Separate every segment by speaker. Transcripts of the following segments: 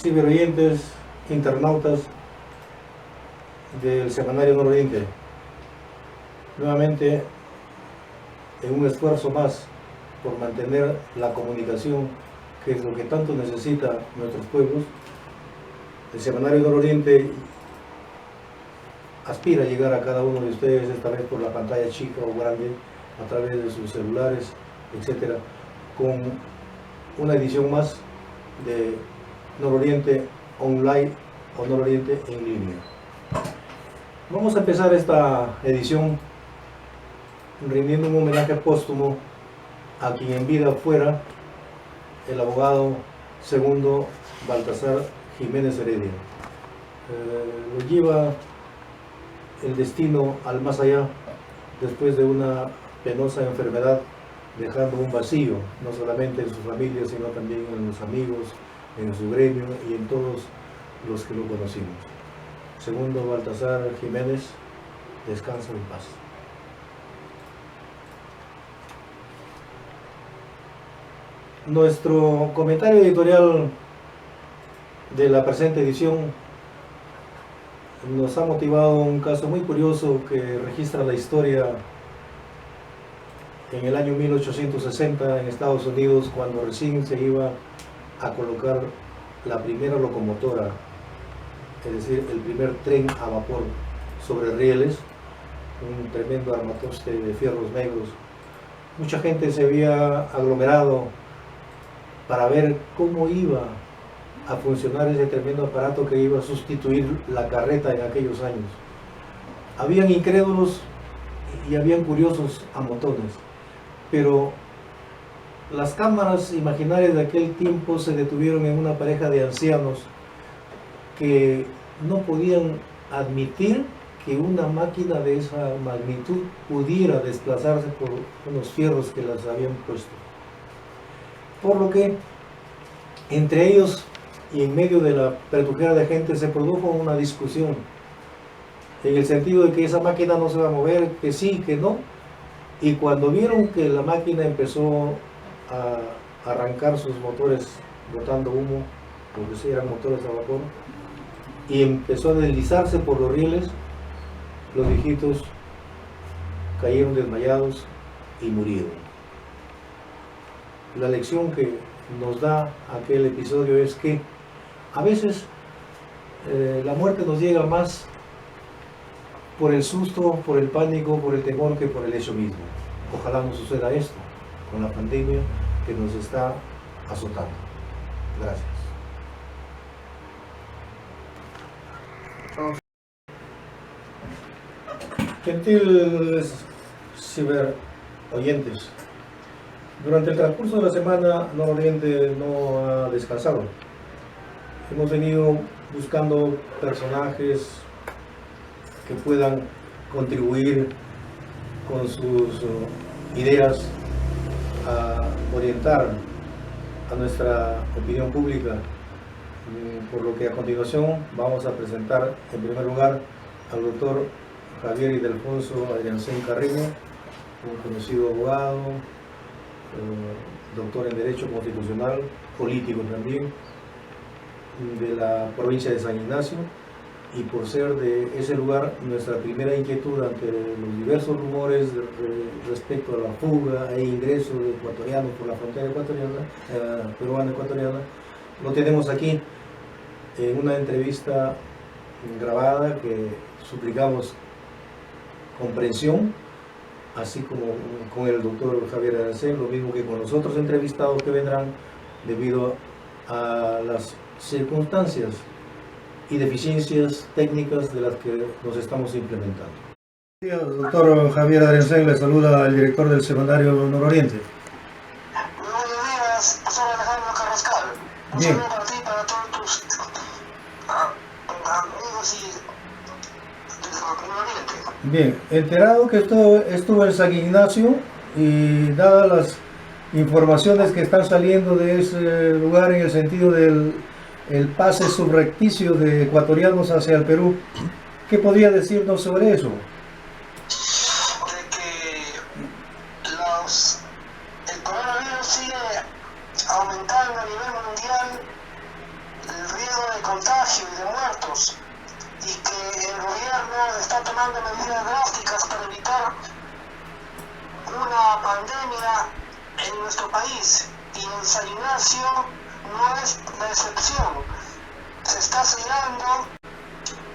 Speaker 1: ciberoyentes, internautas del Semanario Nororiente. Nuevamente, en un esfuerzo más por mantener la comunicación, que es lo que tanto necesitan nuestros pueblos, el Semanario Nororiente aspira a llegar a cada uno de ustedes, esta vez por la pantalla chica o grande, a través de sus celulares, etcétera, con una edición más de Nororiente Online o Nororiente en línea. Vamos a empezar esta edición rindiendo un homenaje póstumo a quien en vida fuera el abogado segundo Baltasar Jiménez Heredia. Lo lleva el destino al más allá después de una penosa enfermedad, dejando un vacío, no solamente en su familia, sino también en los amigos, en su gremio y en todos los que lo conocimos. Segundo Baltasar Jiménez, descansa en paz. Nuestro comentario editorial de la presente edición nos ha motivado un caso muy curioso que registra la historia en el año 1860 en Estados Unidos, cuando recién se iba a colocar la primera locomotora, es decir, el primer tren a vapor sobre rieles, un tremendo armatoste de fierros negros. Mucha gente se había aglomerado para ver cómo iba a funcionar ese tremendo aparato que iba a sustituir la carreta en aquellos años. Habían incrédulos y habían curiosos a montones, pero las cámaras imaginarias de aquel tiempo se detuvieron en una pareja de ancianos que no podían admitir que una máquina de esa magnitud pudiera desplazarse por unos fierros que las habían puesto. Por lo que entre ellos y en medio de la pretujera de gente se produjo una discusión en el sentido de que esa máquina no se va a mover, que sí, que no. Y cuando vieron que la máquina empezó a arrancar sus motores botando humo, porque sí eran motores a vapor, y empezó a deslizarse por los rieles, los viejitos cayeron desmayados y murieron. La lección que nos da aquel episodio es que a veces la muerte nos llega más por el susto, por el pánico, por el temor que por el hecho mismo. Ojalá no suceda esto con la pandemia que nos está azotando. Gracias. Gentiles ciberoyentes, durante el transcurso de la semana Nororiente no ha descansado. Hemos venido buscando personajes que puedan contribuir con sus ideas a orientar a nuestra opinión pública, por lo que a continuación vamos a presentar en primer lugar al doctor Javier Ildefonso Adriancén Carreño, un conocido abogado, doctor en Derecho Constitucional, político también, de la provincia de San Ignacio, y por ser de ese lugar nuestra primera inquietud ante los diversos rumores respecto a la fuga e ingreso de ecuatorianos por la frontera ecuatoriana, peruana-ecuatoriana, lo tenemos aquí en una entrevista grabada que suplicamos comprensión, así como con el doctor Javier Adriancén, lo mismo que con los otros entrevistados que vendrán, debido a las circunstancias y deficiencias técnicas de las que nos estamos implementando. Doctor Javier Adriancén, le saluda el director del Semanario Nororiente.
Speaker 2: Buenos días, soy Alejandro Carrascal. Un
Speaker 1: Bien.
Speaker 2: saludo para ti y para todos tus amigos y del Nororiente.
Speaker 1: Bien, enterado que estuvo en San Ignacio y dadas las informaciones que están saliendo de ese lugar en el sentido del pase subrepticio de ecuatorianos hacia el Perú, ¿qué podría decirnos sobre eso?
Speaker 2: De que el coronavirus sigue aumentando a nivel mundial el riesgo de contagio y de muertos, y que el gobierno está tomando medidas drásticas para evitar una pandemia en nuestro país, y en San Ignacio no es la excepción. Se está sellando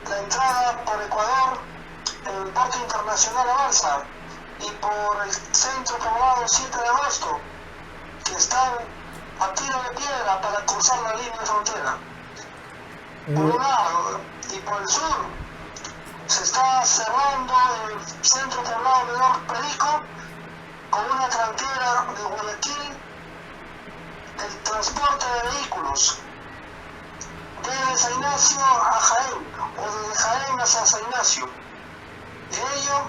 Speaker 2: la entrada por Ecuador en el puerto internacional a Balsa y por el centro poblado 7 de agosto, que están a tiro de piedra para cruzar la línea de frontera. Por un lado, y por el sur, se está cerrando el centro poblado menor Perico con una tranquera de Guayaquil el transporte de vehículos desde San Ignacio a Jaén o desde Jaén hacia San Ignacio. Ello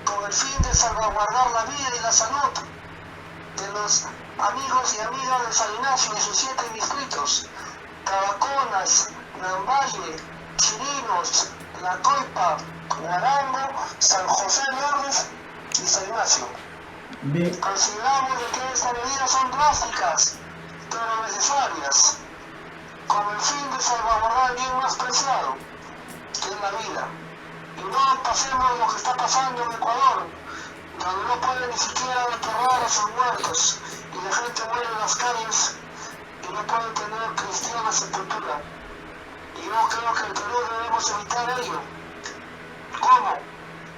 Speaker 2: con el fin de salvaguardar la vida y la salud de los amigos y amigas de San Ignacio y sus 7 distritos: Tabaconas, Nambaye, Chirinos, La Coipa, Narango, San José de Lourdes y San Ignacio.
Speaker 1: Bien.
Speaker 2: Consideramos que estas medidas son drásticas, pero necesarias, con el fin de salvaguardar el bien más preciado, que es la vida. Y no pasemos lo que está pasando en Ecuador, donde no pueden ni siquiera enterrar a sus muertos, y la gente muere en las calles y no pueden tener cristiana sepultura. Y yo creo que en Perú debemos evitar ello. ¿Cómo?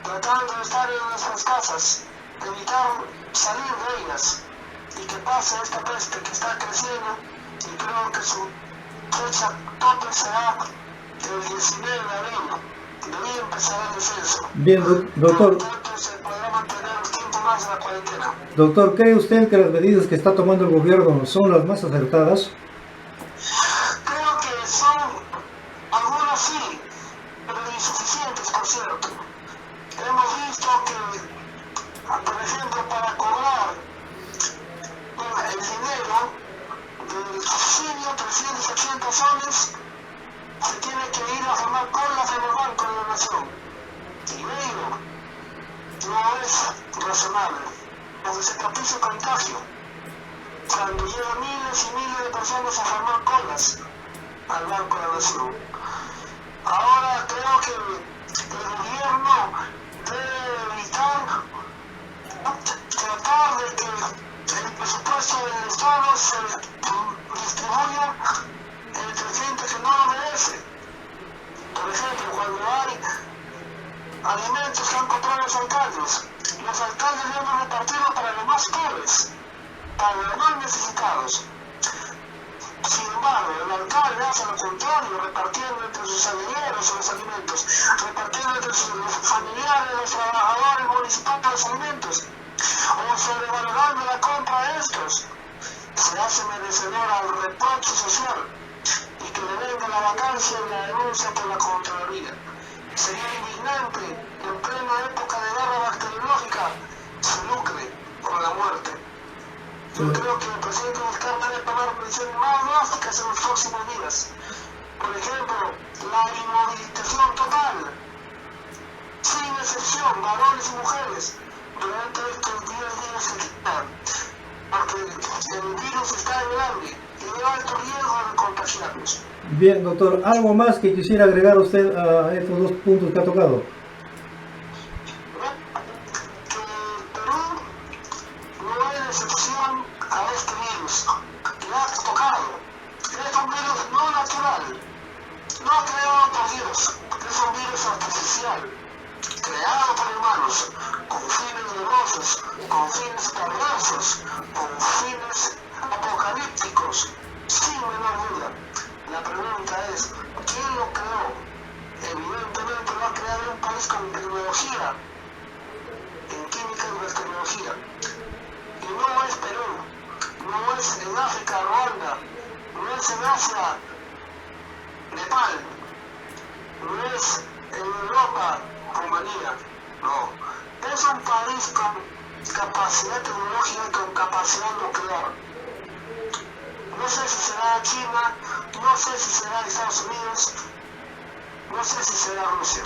Speaker 2: Tratando de estar en nuestras casas, de evitar salir de ellas, y que pase esta peste que está creciendo, y creo que su fecha tope será el 19 de abril. De ahí empezará el descenso.
Speaker 1: Bien, doctor.
Speaker 2: Por lo tanto, se podrá mantener un tiempo más de la cuarentena.
Speaker 1: Doctor, ¿cree usted que las medidas que está tomando el gobierno son las más acertadas?
Speaker 2: Creo que son, algunas sí, pero insuficientes, por cierto. Hemos visto que, por ejemplo, para cobrar el dinero del subsidio, 380 soles, se tiene que ir a formar colas en el Banco de la Nación. Y ello no es razonable, porque se propicia contagio cuando llegan miles y miles de personas a formar colas al Banco de la Nación. Ahora creo que el gobierno debe evitar tratar de que el presupuesto del Estado se distribuya entre gente que no lo merece. Por ejemplo, cuando hay alimentos que han comprado los alcaldes deben repartirlo para los más pobres, para los más necesitados. Sin embargo, el alcalde hace lo contrario, repartiendo entre sus herederos los alimentos, repartiendo entre sus familiares, los trabajadores municipales los alimentos, o sobrevalorando la compra de estos. Se hace merecedor al reproche social y que le venga la vacancia y la denuncia por la Contraloría. Sería indignante en plena época de guerra bacteriológica se lucre con la muerte. Yo creo que el presidente Vizcarra debe tomar medidas más drásticas en los próximos días. Por ejemplo, la inmovilización total, sin excepción, varones y mujeres, durante estos 10 días que quedan, porque el virus está en el aire y hay alto riesgo de contagiarnos.
Speaker 1: Bien, doctor, ¿algo más que quisiera agregar usted a estos dos puntos que ha tocado?
Speaker 2: No creado por Dios, es un virus artificial, creado por humanos, con fines dolorosos, con fines perversos, con fines apocalípticos, sin menor duda. La pregunta es, ¿quién lo creó? Evidentemente lo ha creado un país con tecnología, en química y bacteriología. Y no es Perú, no es en África, Ruanda, no es en Asia, Nepal, no es en Europa, Rumanía, no. Es un país con capacidad tecnológica y con capacidad nuclear. No sé si será China, no sé si será Estados Unidos, no sé si será Rusia,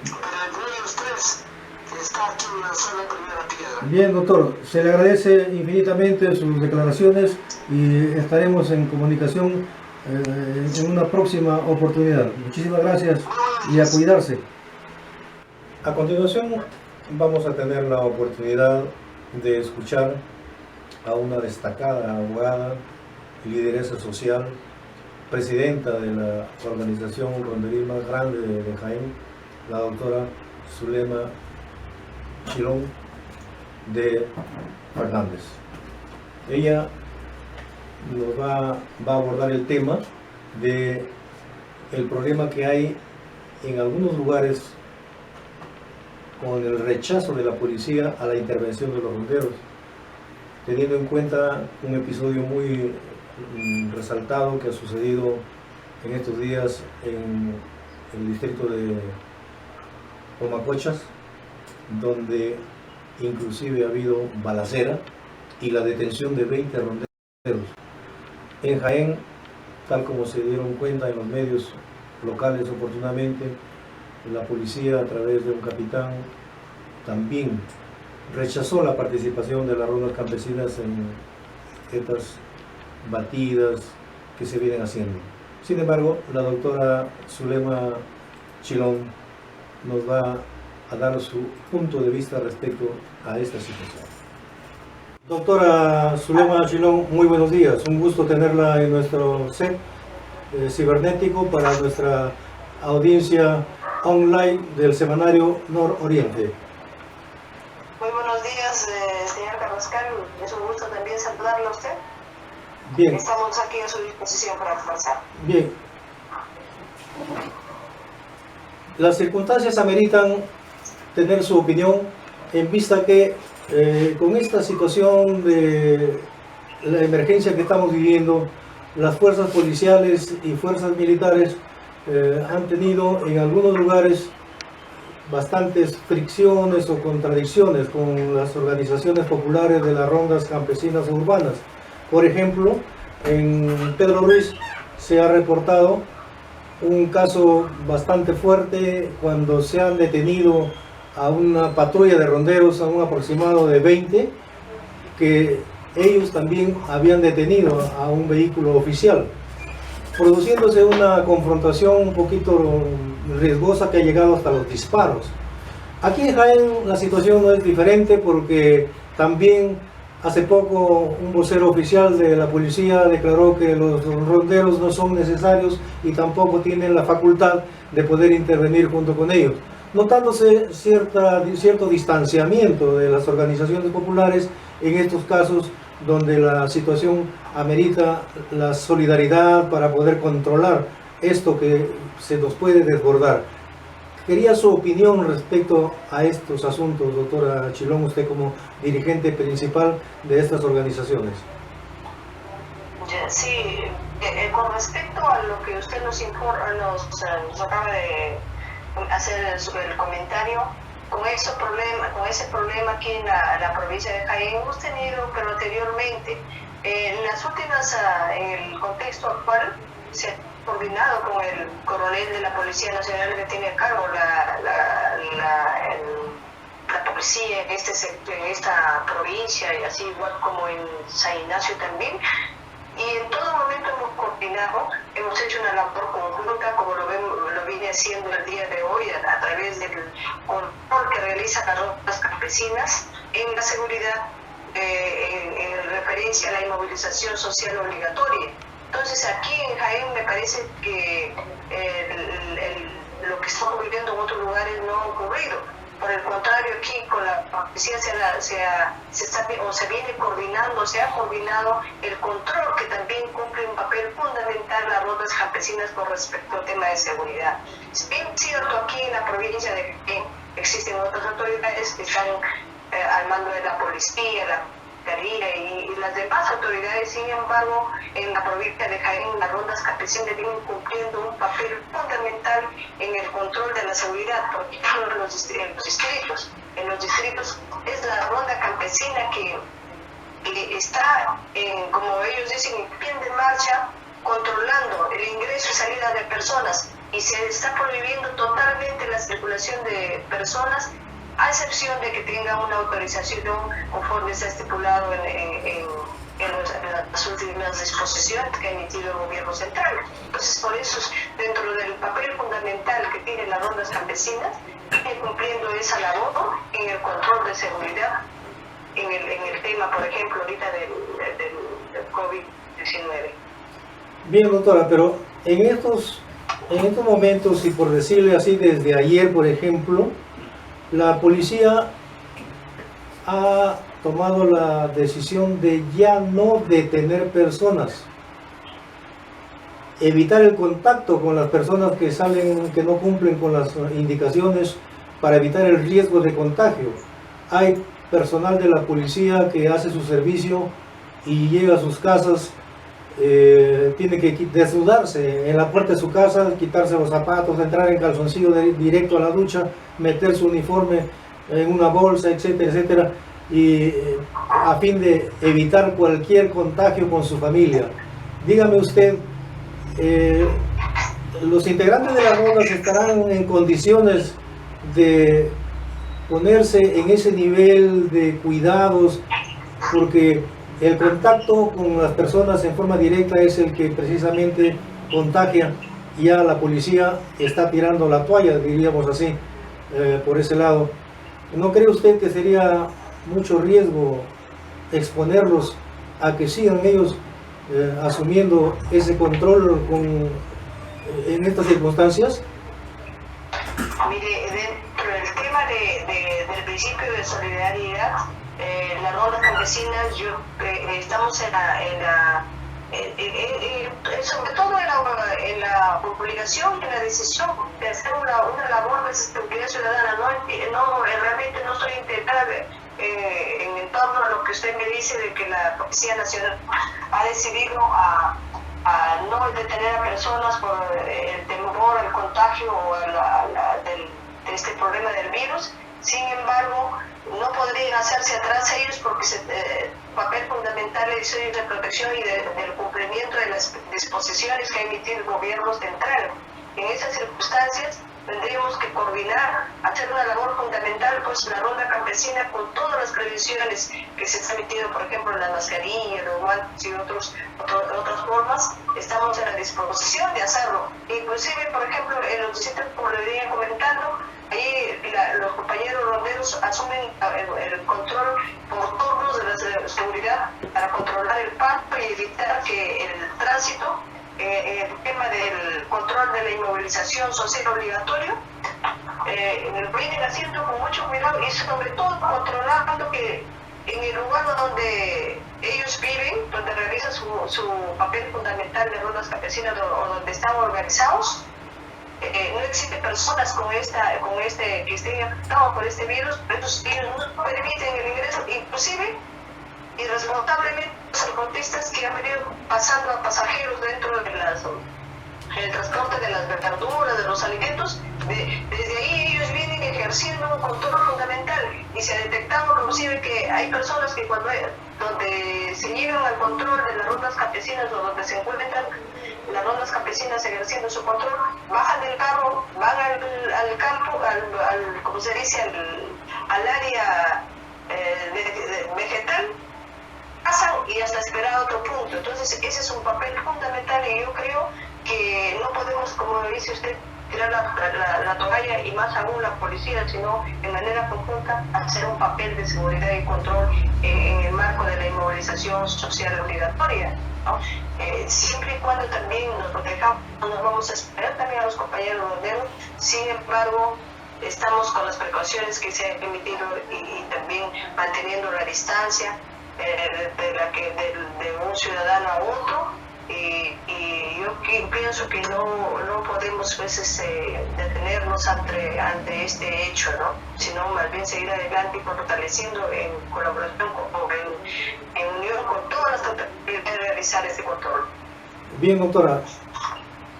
Speaker 2: pero entre ellos tres está aquí lanzar la primera piedra.
Speaker 1: Bien, doctor, se le agradece infinitamente sus declaraciones y estaremos en comunicación en una próxima oportunidad. Muchísimas gracias y a cuidarse. A continuación vamos a tener la oportunidad de escuchar a una destacada abogada, lideresa social, presidenta de la organización ronderil más grande de Jaén, la doctora Zulema Chilón de Fernández. Ella nos va a abordar el tema de el problema que hay en algunos lugares con el rechazo de la policía a la intervención de los ronderos, teniendo en cuenta un episodio muy resaltado que ha sucedido en estos días en el distrito de Omacochas, donde inclusive ha habido balacera y la detención de 20 ronderos. En Jaén, tal como se dieron cuenta en los medios locales oportunamente, la policía a través de un capitán también rechazó la participación de las rondas campesinas en estas batidas que se vienen haciendo. Sin embargo, la doctora Zulema Chilón nos va a dar su punto de vista respecto a esta situación. Doctora Zulema Chilón, muy buenos días. Un gusto tenerla en nuestro set cibernético para nuestra audiencia online del semanario Nororiente.
Speaker 3: Muy buenos días, señor Carrascal. Es un gusto también saludarle a usted.
Speaker 1: Bien.
Speaker 3: Estamos aquí a su disposición para conversar.
Speaker 1: Bien. Las circunstancias ameritan tener su opinión en vista que con esta situación de la emergencia que estamos viviendo, las fuerzas policiales y fuerzas militares han tenido en algunos lugares bastantes fricciones o contradicciones con las organizaciones populares de las rondas campesinas urbanas. Por ejemplo, en Pedro Ruiz se ha reportado un caso bastante fuerte cuando se han detenido a una patrulla de ronderos, a un aproximado de 20, que ellos también habían detenido a un vehículo oficial, produciéndose una confrontación un poquito riesgosa que ha llegado hasta los disparos. Aquí en Jaén la situación no es diferente porque también hace poco un vocero oficial de la policía declaró que los ronderos no son necesarios y tampoco tienen la facultad de poder intervenir junto con ellos, notándose cierto distanciamiento de las organizaciones populares en estos casos donde la situación amerita la solidaridad para poder controlar esto que se nos puede desbordar. Quería su opinión respecto a estos asuntos, doctora Chilón, usted como dirigente principal de estas organizaciones.
Speaker 3: Sí, con respecto a lo que usted nos informa, nos acaba de hacer el comentario, con ese problema aquí en la provincia de Jaén hemos tenido, pero anteriormente, en las últimas, en el contexto actual, se ha coordinado con el coronel de la Policía Nacional que tiene a cargo la policía en esta provincia, y así igual como en San Ignacio también. Y en todo momento hemos coordinado, hemos hecho una labor conjunta, como lo viene haciendo el día de hoy, a través del control que realizan las rondas campesinas en la seguridad, en referencia a la inmovilización social obligatoria. Entonces aquí en Jaén me parece que lo que estamos viviendo en otros lugares no ha ocurrido. Por el contrario, aquí con la policía se viene coordinando, se ha coordinado el control, que también cumple un papel fundamental las rondas campesinas con respecto al tema de seguridad. Es bien cierto, aquí en la provincia de Jaén existen otras autoridades que están al mando de la policía, la y las demás autoridades. Sin embargo, en la provincia de Jaén las rondas campesinas vienen cumpliendo un papel fundamental en el control de la seguridad, porque en los distritos es la ronda campesina que está, como ellos dicen, en pie de marcha, controlando el ingreso y salida de personas, y se está prohibiendo totalmente la circulación de personas, a excepción de que tenga una autorización conforme está estipulado en en las últimas disposiciones que ha emitido el gobierno central. Entonces, por eso, dentro del papel fundamental que tienen las rondas campesinas, viene cumpliendo esa labor en el control de seguridad, en el tema, por ejemplo, ahorita del COVID-19.
Speaker 1: Bien, doctora, pero en estos momentos, y por decirle así, desde ayer, por ejemplo, la policía ha tomado la decisión de ya no detener personas, evitar el contacto con las personas que salen, que no cumplen con las indicaciones para evitar el riesgo de contagio. Hay personal de la policía que hace su servicio y llega a sus casas, tiene que desnudarse en la puerta de su casa, quitarse los zapatos, entrar en calzoncillo directo a la ducha, meter su uniforme en una bolsa, etcétera, etcétera, y a fin de evitar cualquier contagio con su familia. Dígame usted, ¿los integrantes de las rondas estarán en condiciones de ponerse en ese nivel de cuidados? Porque el contacto con las personas en forma directa es el que precisamente contagia. Ya la policía está tirando la toalla, diríamos así, por ese lado. ¿No cree usted que sería mucho riesgo exponerlos a que sigan ellos asumiendo ese control en estas circunstancias?
Speaker 3: Mire, dentro del tema del principio de solidaridad, las rondas campesinas, estamos sobre todo en la obligación y en la decisión de hacer una labor de seguridad ciudadana. Realmente no estoy integrada en torno a lo que usted me dice de que la Policía Nacional ha decidido a no detener a personas por el temor al contagio o de este problema del virus. Sin embargo, no podrían hacerse atrás ellos porque el papel fundamental es de protección y del cumplimiento de las disposiciones que ha emitido el gobierno central. En esas circunstancias tendríamos que coordinar, hacer una labor fundamental, pues la ronda campesina con todas las previsiones que se han emitido, por ejemplo, la mascarilla, los guantes y otras formas, estamos en la disposición de hacerlo. Inclusive, por ejemplo, en los distritos, como le venía comentando, ahí los compañeros ronderos asumen el control por turnos de la seguridad para controlar el paso y evitar que el tránsito, el tema del control de la inmovilización social obligatorio, lo vienen haciendo con mucho cuidado y sobre todo controlando que en el lugar donde ellos viven, donde realizan su papel fundamental de rondas campesinas o donde están organizados, no existen personas que estén afectados por este virus, ellos no permiten el ingreso, inclusive irresponsablemente los transportistas que han venido pasando a pasajeros dentro de el transporte de las verduras, de los alimentos, desde ahí ellos vienen ejerciendo un control fundamental y se ha detectado inclusive que hay personas que donde se llegan al control de las rondas campesinas o donde se encuentran las rondas campesinas ejerciendo su control, bajan del carro, van al campo, como se dice, al área vegetal, pasan y hasta esperar a otro punto. Entonces ese es un papel fundamental y yo creo que no podemos, como dice usted, tirar la toalla y más aún la policía, sino en manera conjunta hacer un papel de seguridad y control en el marco de la inmovilización social obligatoria, ¿no? Siempre y cuando también nos protejamos, nos vamos a esperar también a los compañeros ronderos. Sin embargo, estamos con las precauciones que se han emitido y también manteniendo la distancia de un ciudadano a otro. Y yo pienso que no podemos pues, detenernos ante este hecho, ¿no? Sino más bien seguir adelante y fortaleciendo en colaboración en unión con todas las autoridades de realizar este control.
Speaker 1: Bien, doctora,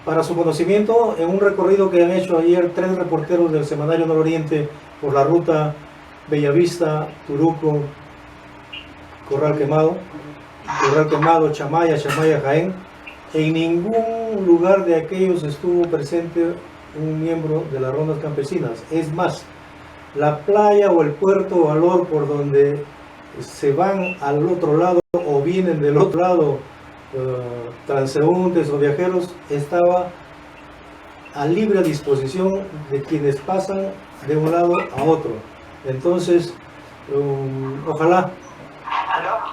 Speaker 1: para su conocimiento, en un recorrido que han hecho ayer 3 reporteros del Semanario Nororiente por la ruta Bellavista, Turuco, Corral Quemado, Chamaya, Jaén, en ningún lugar de aquellos estuvo presente un miembro de las rondas campesinas. Es más, la playa o el puerto Valor por donde se van al otro lado o vienen del otro lado, transeúntes o viajeros, estaba a libre disposición de quienes pasan de un lado a otro. Entonces, ojalá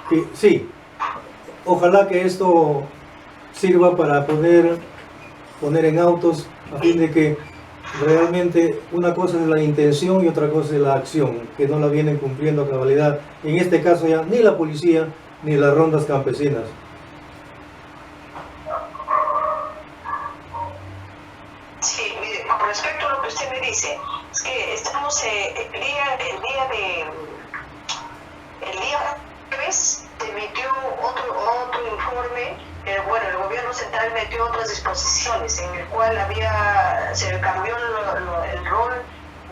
Speaker 1: que, sí, ojalá que esto sirva para poder poner en autos, a fin de que realmente una cosa es la intención y otra cosa es la acción, que no la vienen cumpliendo a cabalidad. En este caso ya ni la policía ni las rondas campesinas.
Speaker 3: Sí, mire, con respecto a lo que usted me dice, es que estamos el día jueves se emitió otro informe. Bueno, el gobierno central metió otras disposiciones en el cual se cambió el rol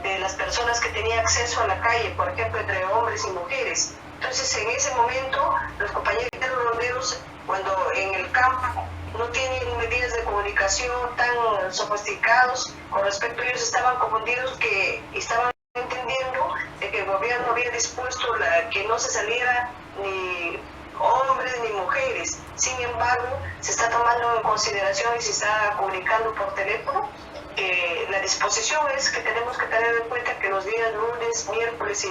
Speaker 3: de las personas que tenían acceso a la calle, por ejemplo, entre hombres y mujeres. Entonces, en ese momento, los compañeros ronderos, cuando en el campo no tienen medidas de comunicación tan sofisticados, con respecto a ellos estaban confundidos, que estaban entendiendo de que el gobierno había dispuesto que no se saliera ni hombres ni mujeres. Sin embargo, se está tomando en consideración y se está comunicando por teléfono que la disposición es que tenemos que tener en cuenta que los días lunes, miércoles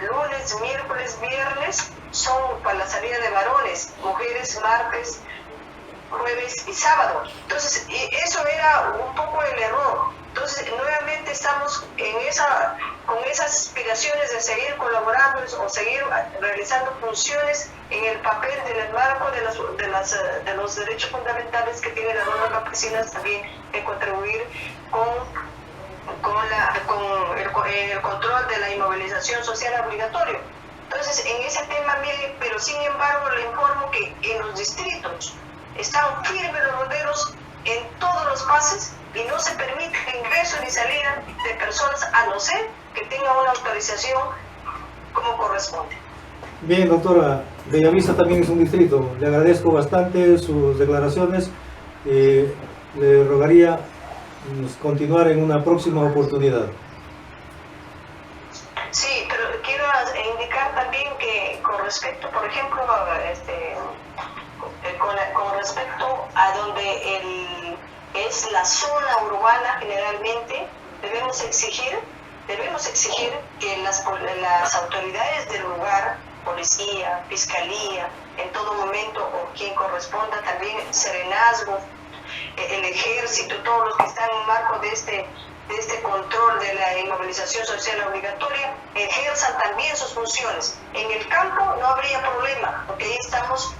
Speaker 3: lunes, miércoles, viernes son para la salida de varones, mujeres martes, jueves y sábado. Entonces, eso era un poco el error. Entonces, nuevamente estamos con esas aspiraciones de seguir colaborando o seguir realizando funciones en el papel del marco de los derechos fundamentales que tiene la ronda campesina, también de contribuir con el control de la inmovilización social obligatorio. Entonces, en ese tema, mire, pero sin embargo, le informo que en los distritos están firmes los ronderos en todos los pases y no se permite ingreso ni salida de personas a no ser que tengan una autorización como corresponde.
Speaker 1: Bien, doctora, Bellavista también es un distrito. Le agradezco bastante sus declaraciones. Le rogaría continuar en una próxima oportunidad.
Speaker 3: Sí, pero quiero indicar también que con respecto, por ejemplo, con respecto a donde es la zona urbana, generalmente debemos exigir que las autoridades del lugar, policía, fiscalía, en todo momento, o quien corresponda, también serenazgo, el ejército, todos los que están en marco de este control de la inmovilización social obligatoria, ejerzan también sus funciones. En el campo no habría problema, porque ahí estamos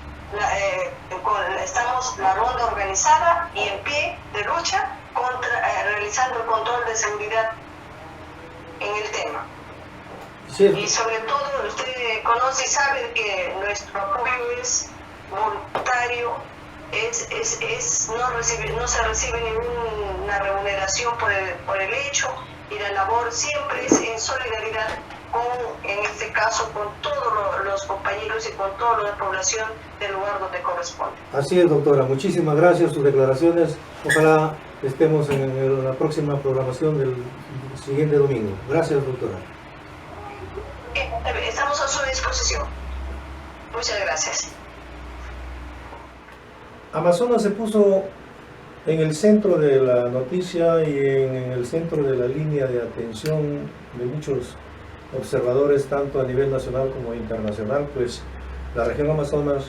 Speaker 3: la ronda organizada y en pie de lucha realizando el control de seguridad en el tema.
Speaker 1: Sí.
Speaker 3: Y sobre todo, usted conoce y sabe que nuestro apoyo es voluntario, no se recibe ninguna remuneración por el hecho, y la labor siempre es en solidaridad en este caso, con todos los compañeros y con toda la población del lugar donde corresponde.
Speaker 1: Así es, doctora. Muchísimas gracias, sus declaraciones. Ojalá estemos en la próxima programación del siguiente domingo. Gracias, doctora.
Speaker 3: Estamos a su disposición. Muchas gracias.
Speaker 1: Amazonas se puso en el centro de la noticia y en el centro de la línea de atención de muchos observadores, tanto a nivel nacional como internacional, pues la región Amazonas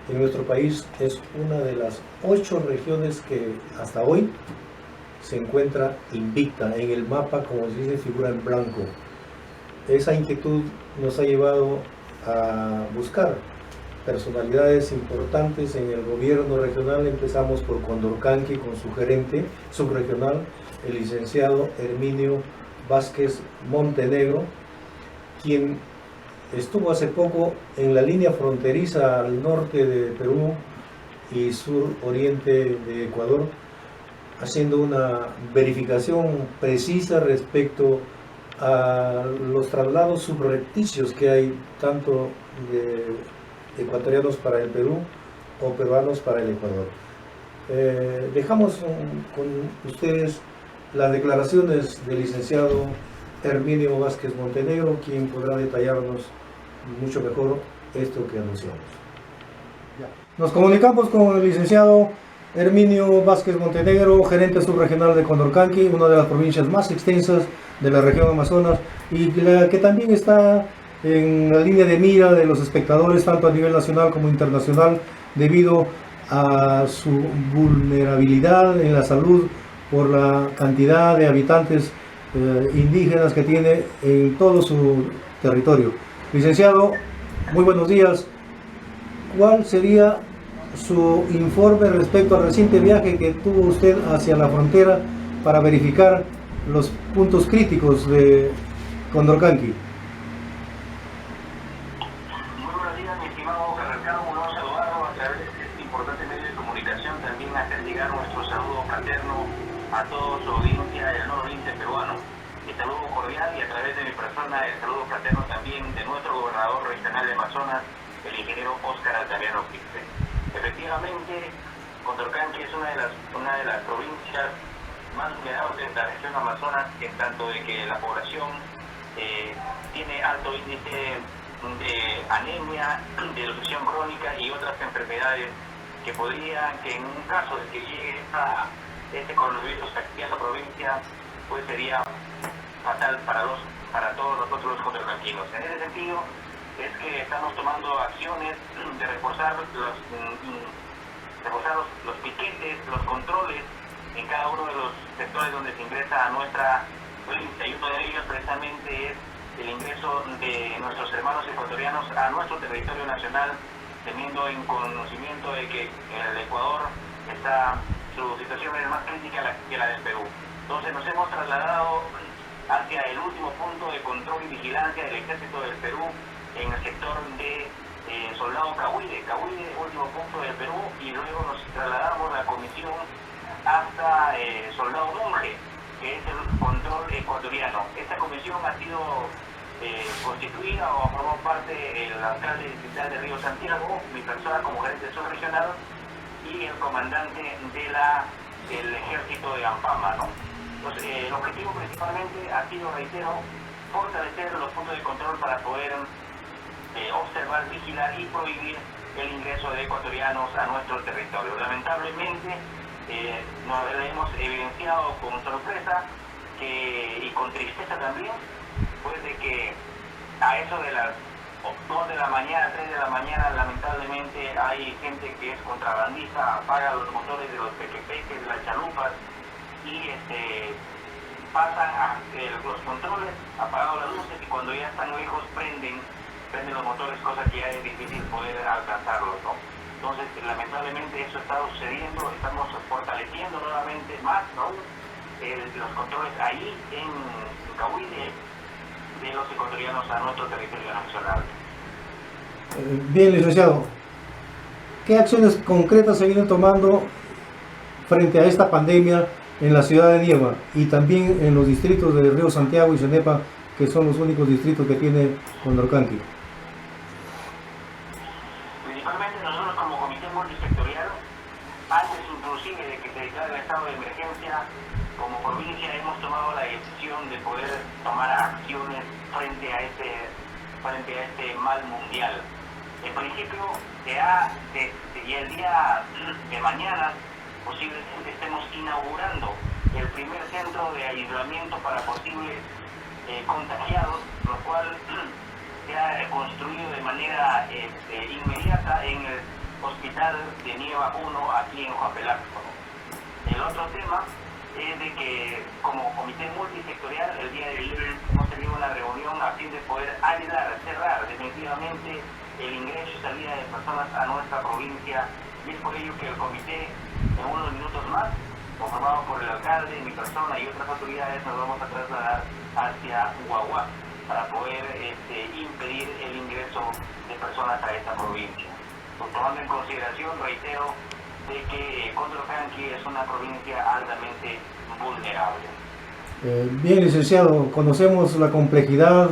Speaker 1: en nuestro país es una de las 8 regiones que hasta hoy se encuentra invicta en el mapa, como se dice, figura en blanco. Esa inquietud nos ha llevado a buscar personalidades importantes en el gobierno regional. Empezamos por Condorcanqui con su gerente subregional, el licenciado Herminio Vázquez Montenegro, quien estuvo hace poco en la línea fronteriza al norte de Perú y sur oriente de Ecuador, haciendo una verificación precisa respecto a los traslados subrepticios que hay, tanto de ecuatorianos para el Perú o peruanos para el Ecuador. Dejamos con ustedes las declaraciones del licenciado Herminio Vázquez Montenegro, quien podrá detallarnos mucho mejor esto que anunciamos. Nos comunicamos con el licenciado Herminio Vázquez Montenegro, gerente subregional de Condorcanqui, una de las provincias más extensas de la región Amazonas y la que también está en la línea de mira de los espectadores tanto a nivel nacional como internacional debido a su vulnerabilidad en la salud por la cantidad de habitantes indígenas que tiene en todo su territorio. Licenciado, muy buenos días. ¿Cuál sería su informe respecto al reciente viaje que tuvo usted hacia la frontera para verificar los puntos críticos de Condorcanqui?
Speaker 4: Muy buenos días, mi estimado Carrascado, un nuevo saludarlo a través de este importante medio de comunicación, también hacer llegar nuestro saludo fraterno a toda su audiencia del nororiente peruano. Mi saludo cordial y a través de mi persona el saludo fraterno también de nuestro gobernador regional de Amazonas, el ingeniero Óscar Altamirano Quispe. Efectivamente, Condorcanqui es una de las provincias más vulnerables de la región Amazonas, en tanto de que la población tiene alto índice de anemia, de erupción crónica y otras enfermedades que en un caso de que llegue este coronavirus aquí a esa provincia, pues sería fatal para todos nosotros los condorcanquinos. En ese sentido, es que estamos tomando acciones de reforzar los piquetes, los controles en cada uno de los sectores donde se ingresa a nuestra provincia, y uno de ellos precisamente es el ingreso de nuestros hermanos ecuatorianos a nuestro territorio nacional, teniendo en conocimiento de que en el Ecuador su situación es más crítica que la del Perú. Entonces nos hemos trasladado hacia el último punto de control y vigilancia del ejército del Perú en el sector de Soldado Cahuide, último punto del Perú, y luego nos trasladamos la comisión hasta Soldado Monje, que es el control ecuatoriano. Esta comisión ha sido constituida o formó parte el alcalde distrital de Río Santiago, mi persona como gerente subregional, y el comandante del ejército de Ampama, ¿no? Entonces, el objetivo principalmente ha sido, reitero, fortalecer los puntos de control para poder observar, vigilar y prohibir el ingreso de ecuatorianos a nuestro territorio. Lamentablemente, nos hemos evidenciado con sorpresa y con tristeza también, pues de que a eso de las 2 de la mañana, 3 de la mañana, lamentablemente hay gente que es contrabandista, apaga los motores de los pequepeques, de las chalupas, y pasan los controles, apagados las luces, y cuando ya están lejos prenden los motores, cosa que ya es difícil poder alcanzarlos, ¿no? Entonces, lamentablemente eso está sucediendo, estamos fortaleciendo nuevamente más, ¿no? Los controles ahí en Cahuide de los ecuatorianos a nuestro territorio nacional.
Speaker 1: Bien, licenciado, ¿qué acciones concretas se vienen tomando frente a esta pandemia en la ciudad de Nieva y también en los distritos de Río Santiago y Cenepa, que son los únicos distritos que tiene Condorcanqui?
Speaker 4: Principalmente nosotros como comité multisectorial, antes inclusive de que se declare el estado de emergencia, como provincia hemos tomado la decisión de poder tomar acciones frente a este mal mundial. En principio, y el día de mañana posiblemente estemos inaugurando el primer centro de aislamiento para posibles contagiados, lo cual se ha construido de manera inmediata en el hospital de Nieva 1 aquí en Huapelasco. El otro tema es de que como comité multisectorial el día de ayer hemos tenido una reunión a fin de poder cerrar definitivamente el ingreso y salida de personas a nuestra provincia, y es por ello que el comité en unos minutos más, conformado por el alcalde, mi persona y otras autoridades, nos vamos a trasladar hacia Huahuá para poder impedir el ingreso de personas a esta provincia. Pues, tomando en consideración, reitero, de que Condorcanqui es una provincia altamente vulnerable.
Speaker 1: Bien, licenciado, conocemos la complejidad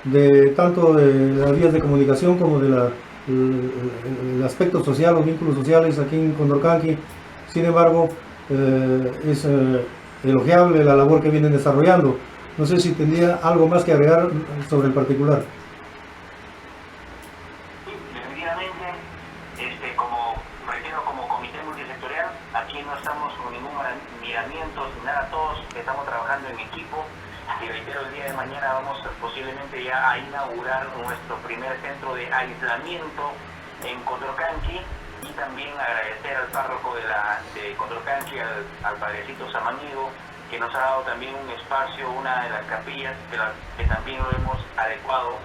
Speaker 1: de tanto de las vías de comunicación como de el aspecto social, los vínculos sociales aquí en Condorcanqui. Sin embargo, es elogiable la labor que vienen desarrollando. No sé si tendría algo más que agregar sobre el particular.
Speaker 4: Sí, Sinceramente, como reitero, como comité multisectorial, aquí no estamos con ningún miramiento, sin nada, todos estamos trabajando en equipo. Y reitero, el día de mañana vamos posiblemente ya a inaugurar nuestro primer centro de aislamiento en Condorcanqui, y también agradecer al párroco de Condorcanqui, al padrecito Samaniego, que nos ha dado también un espacio, una de las capillas, que también lo hemos adecuado,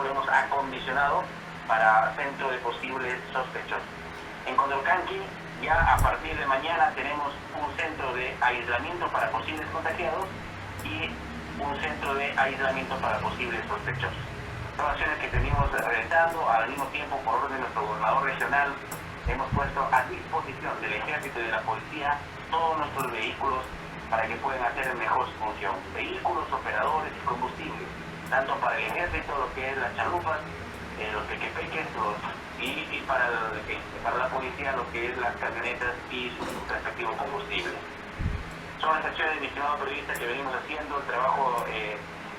Speaker 4: lo hemos acondicionado para centro de posibles sospechosos. En Condorcanqui, ya a partir de mañana tenemos un centro de aislamiento para posibles contagiados y un centro de aislamiento para posibles sospechosos. Son acciones que venimos realizando. Al mismo tiempo, por orden de nuestro gobernador regional, hemos puesto a disposición del ejército y de la policía todos nuestros vehículos para que puedan hacer mejor su función. Vehículos, operadores y combustible, tanto para el ejército, lo que es las chalupas, los pequepeques, y para la policía, lo que es las camionetas y su respectivo combustible. Son las acciones, mi estimado periodista, que venimos haciendo, el trabajo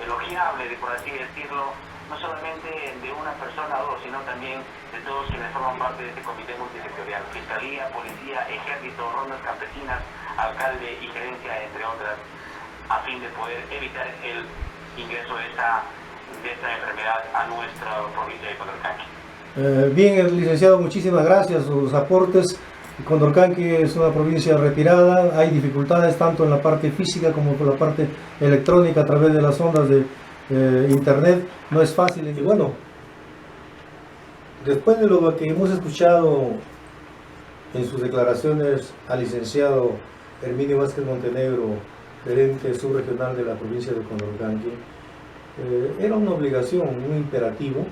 Speaker 4: elogiable, por así decirlo, no solamente de una persona o dos, sino también de todos quienes forman parte de este comité multisectorial: Fiscalía, Policía, Ejército, Rondas Campesinas, Alcalde y Gerencia, entre otras, a fin de poder evitar el ingreso de esta enfermedad a nuestra provincia de Condorcanqui.
Speaker 1: Bien, licenciado, muchísimas gracias. Sus aportes. Condorcanqui es una provincia retirada, hay dificultades tanto en la parte física como por la parte electrónica a través de las ondas de internet. No es fácil. Y bueno, después de lo que hemos escuchado en sus declaraciones al licenciado Herminio Vázquez Montenegro, gerente subregional de la provincia de Condorcanqui, era una obligación, un imperativo,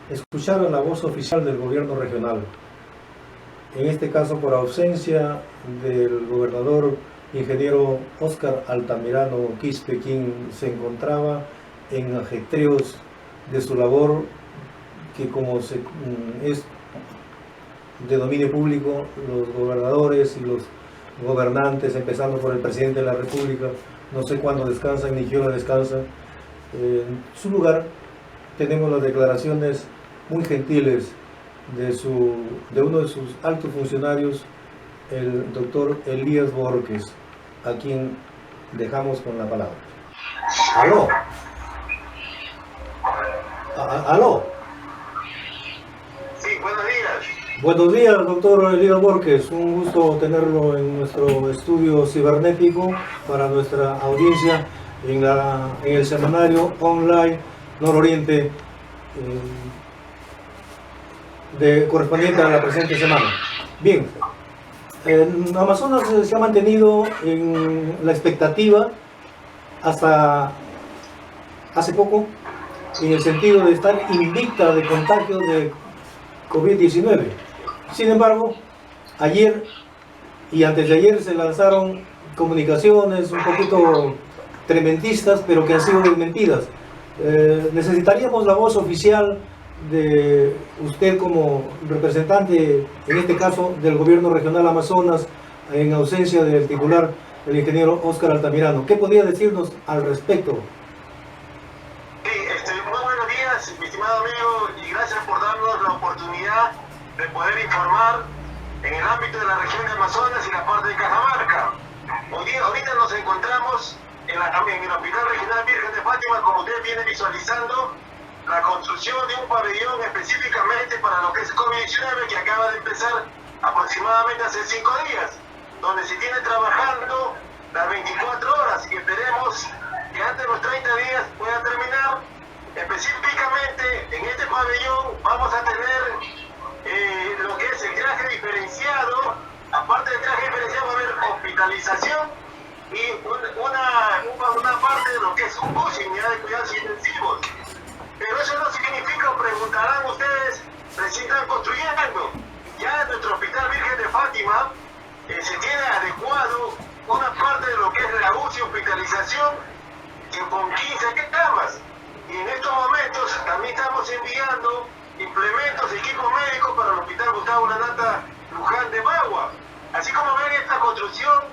Speaker 1: escuchar la voz oficial del gobierno regional. En este caso, por ausencia del gobernador ingeniero Óscar Altamirano Quispe, quien se encontraba en ajetreos de su labor, que como es de dominio público, los gobernadores y los gobernantes, empezando por el presidente de la República, no sé cuándo descansan ni qué hora descansan. En su lugar tenemos las declaraciones muy gentiles de uno de sus altos funcionarios, el doctor Elías Borges, a quien dejamos con la palabra. ¡Aló! ¡Aló!
Speaker 2: Sí, buenos días.
Speaker 1: Buenos días, doctor Elías Borges. Un gusto tenerlo en nuestro estudio cibernético para nuestra audiencia en el semanario online Nororiente, correspondiente a la presente semana. Bien, en Amazonas se ha mantenido en la expectativa hasta hace poco, en el sentido de estar invicta de contagio de COVID-19. Sin embargo, ayer y antes de ayer se lanzaron comunicaciones un poquito trementistas, pero que han sido desmentidas. Necesitaríamos la voz oficial de usted como representante, en este caso del gobierno regional Amazonas, en ausencia del titular, el ingeniero Óscar Altamirano. ¿Qué podría decirnos al respecto?
Speaker 2: Sí, muy buenos días, mi estimado amigo, y gracias por darnos la oportunidad de poder informar en el ámbito de la región de Amazonas y la parte de Cajamarca. Ahorita nos encontramos en el Hospital Regional Virgen de Fátima, como usted viene visualizando, la construcción de un pabellón específicamente para lo que es COVID-19, que acaba de empezar aproximadamente hace 5 días, donde se tiene trabajando las 24 horas, y esperemos que antes de los 30 días pueda terminar. Específicamente en este pabellón vamos a tener lo que es el traje diferenciado. Aparte del traje diferenciado va a haber hospitalización y una parte de lo que es un UCI, unidad de cuidados intensivos. Pero eso no significa, preguntarán ustedes, recién están construyendo. Ya en nuestro Hospital Virgen de Fátima se tiene adecuado una parte de lo que es la UCI, hospitalización, que con 15 camas. Y en estos momentos también estamos enviando implementos, equipos médicos para el Hospital Gustavo Lanata Luján de Bagua. Así como ven esta construcción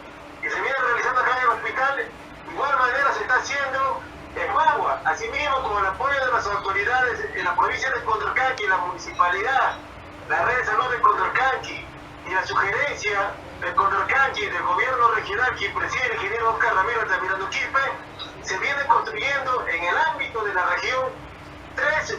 Speaker 2: que se viene realizando acá en el hospital, de igual manera se está haciendo en Bagua. Asimismo, con el apoyo de las autoridades en la provincia de Condorcanqui y la municipalidad, la red de salud de Condorcanqui y la sugerencia del Condorcanqui, del gobierno regional que preside el ingeniero Oscar Ramiro Altamirano Quispe, se viene construyendo en el ámbito de la región tres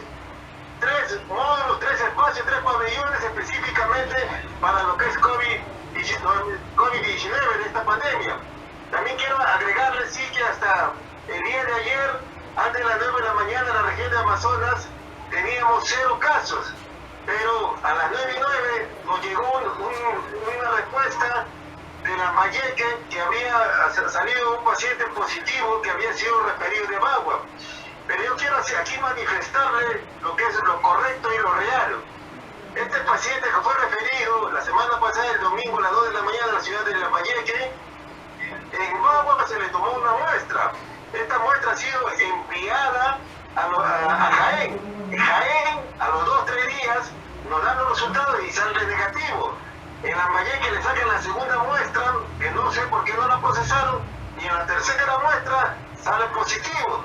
Speaker 2: módulos, 3 espacios, 3 pabellones específicamente para lo que es COVID-19 de esta pandemia. También quiero agregarles sí que hasta el día de ayer, antes de las 9 de la mañana, en la región de Amazonas teníamos 0 casos, pero a las 9:09 nos llegó una respuesta de Lambayeque que había salido un paciente positivo que había sido referido de Bagua. Pero yo quiero aquí manifestarle lo que es lo correcto y lo real. Este paciente que fue referido la semana pasada, el domingo a las 2 de la mañana, a la ciudad de Lambayeque, en Bagua se le tomó una muestra. Esta muestra ha sido enviada a Jaén. En Jaén, a los 2-3 días, nos dan los resultados y sale negativo. En Lambayeque le sacan la segunda muestra, que no sé por qué no la procesaron, y en la tercera muestra sale positivo.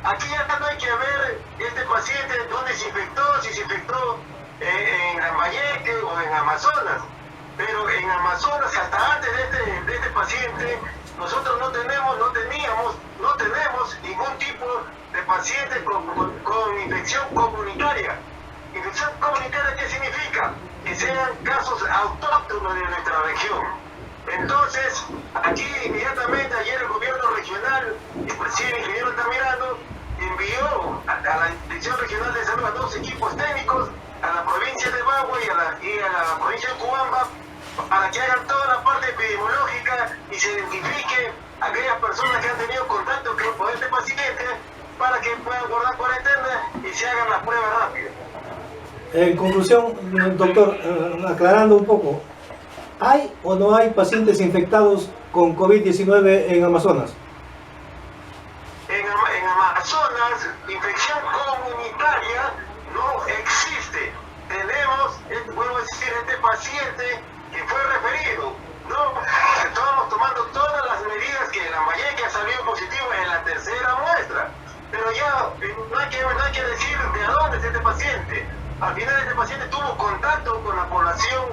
Speaker 2: Aquí ya no hay que ver este paciente dónde se infectó, si se infectó en Lambayeque o en Amazonas. Pero en Amazonas, hasta antes de este paciente, nosotros no tenemos ningún tipo de paciente con infección comunitaria. ¿Infección comunitaria qué significa? Que sean casos autóctonos de nuestra región. Entonces, aquí inmediatamente ayer el gobierno regional, el presidente ingeniero Altamirano, envió a la Dirección Regional de Salud a 2 equipos técnicos a la provincia de Bagua y a la provincia de Cubamba para que hagan toda la parte epidemiológica y se identifique a aquellas personas que han tenido contacto con este paciente para que puedan guardar cuarentena y se hagan las pruebas rápidas.
Speaker 1: En conclusión, doctor, aclarando un poco, ¿hay o no hay pacientes infectados con COVID-19 en Amazonas?
Speaker 2: En Amazonas, infección comunitaria no existe. Tenemos, vuelvo a decir, este paciente que fue referido. No, estábamos tomando todas las medidas que Lambayeque ha salido positivo en la tercera muestra. Pero ya no hay que decir de dónde es este paciente. Al final este paciente tuvo contacto con la población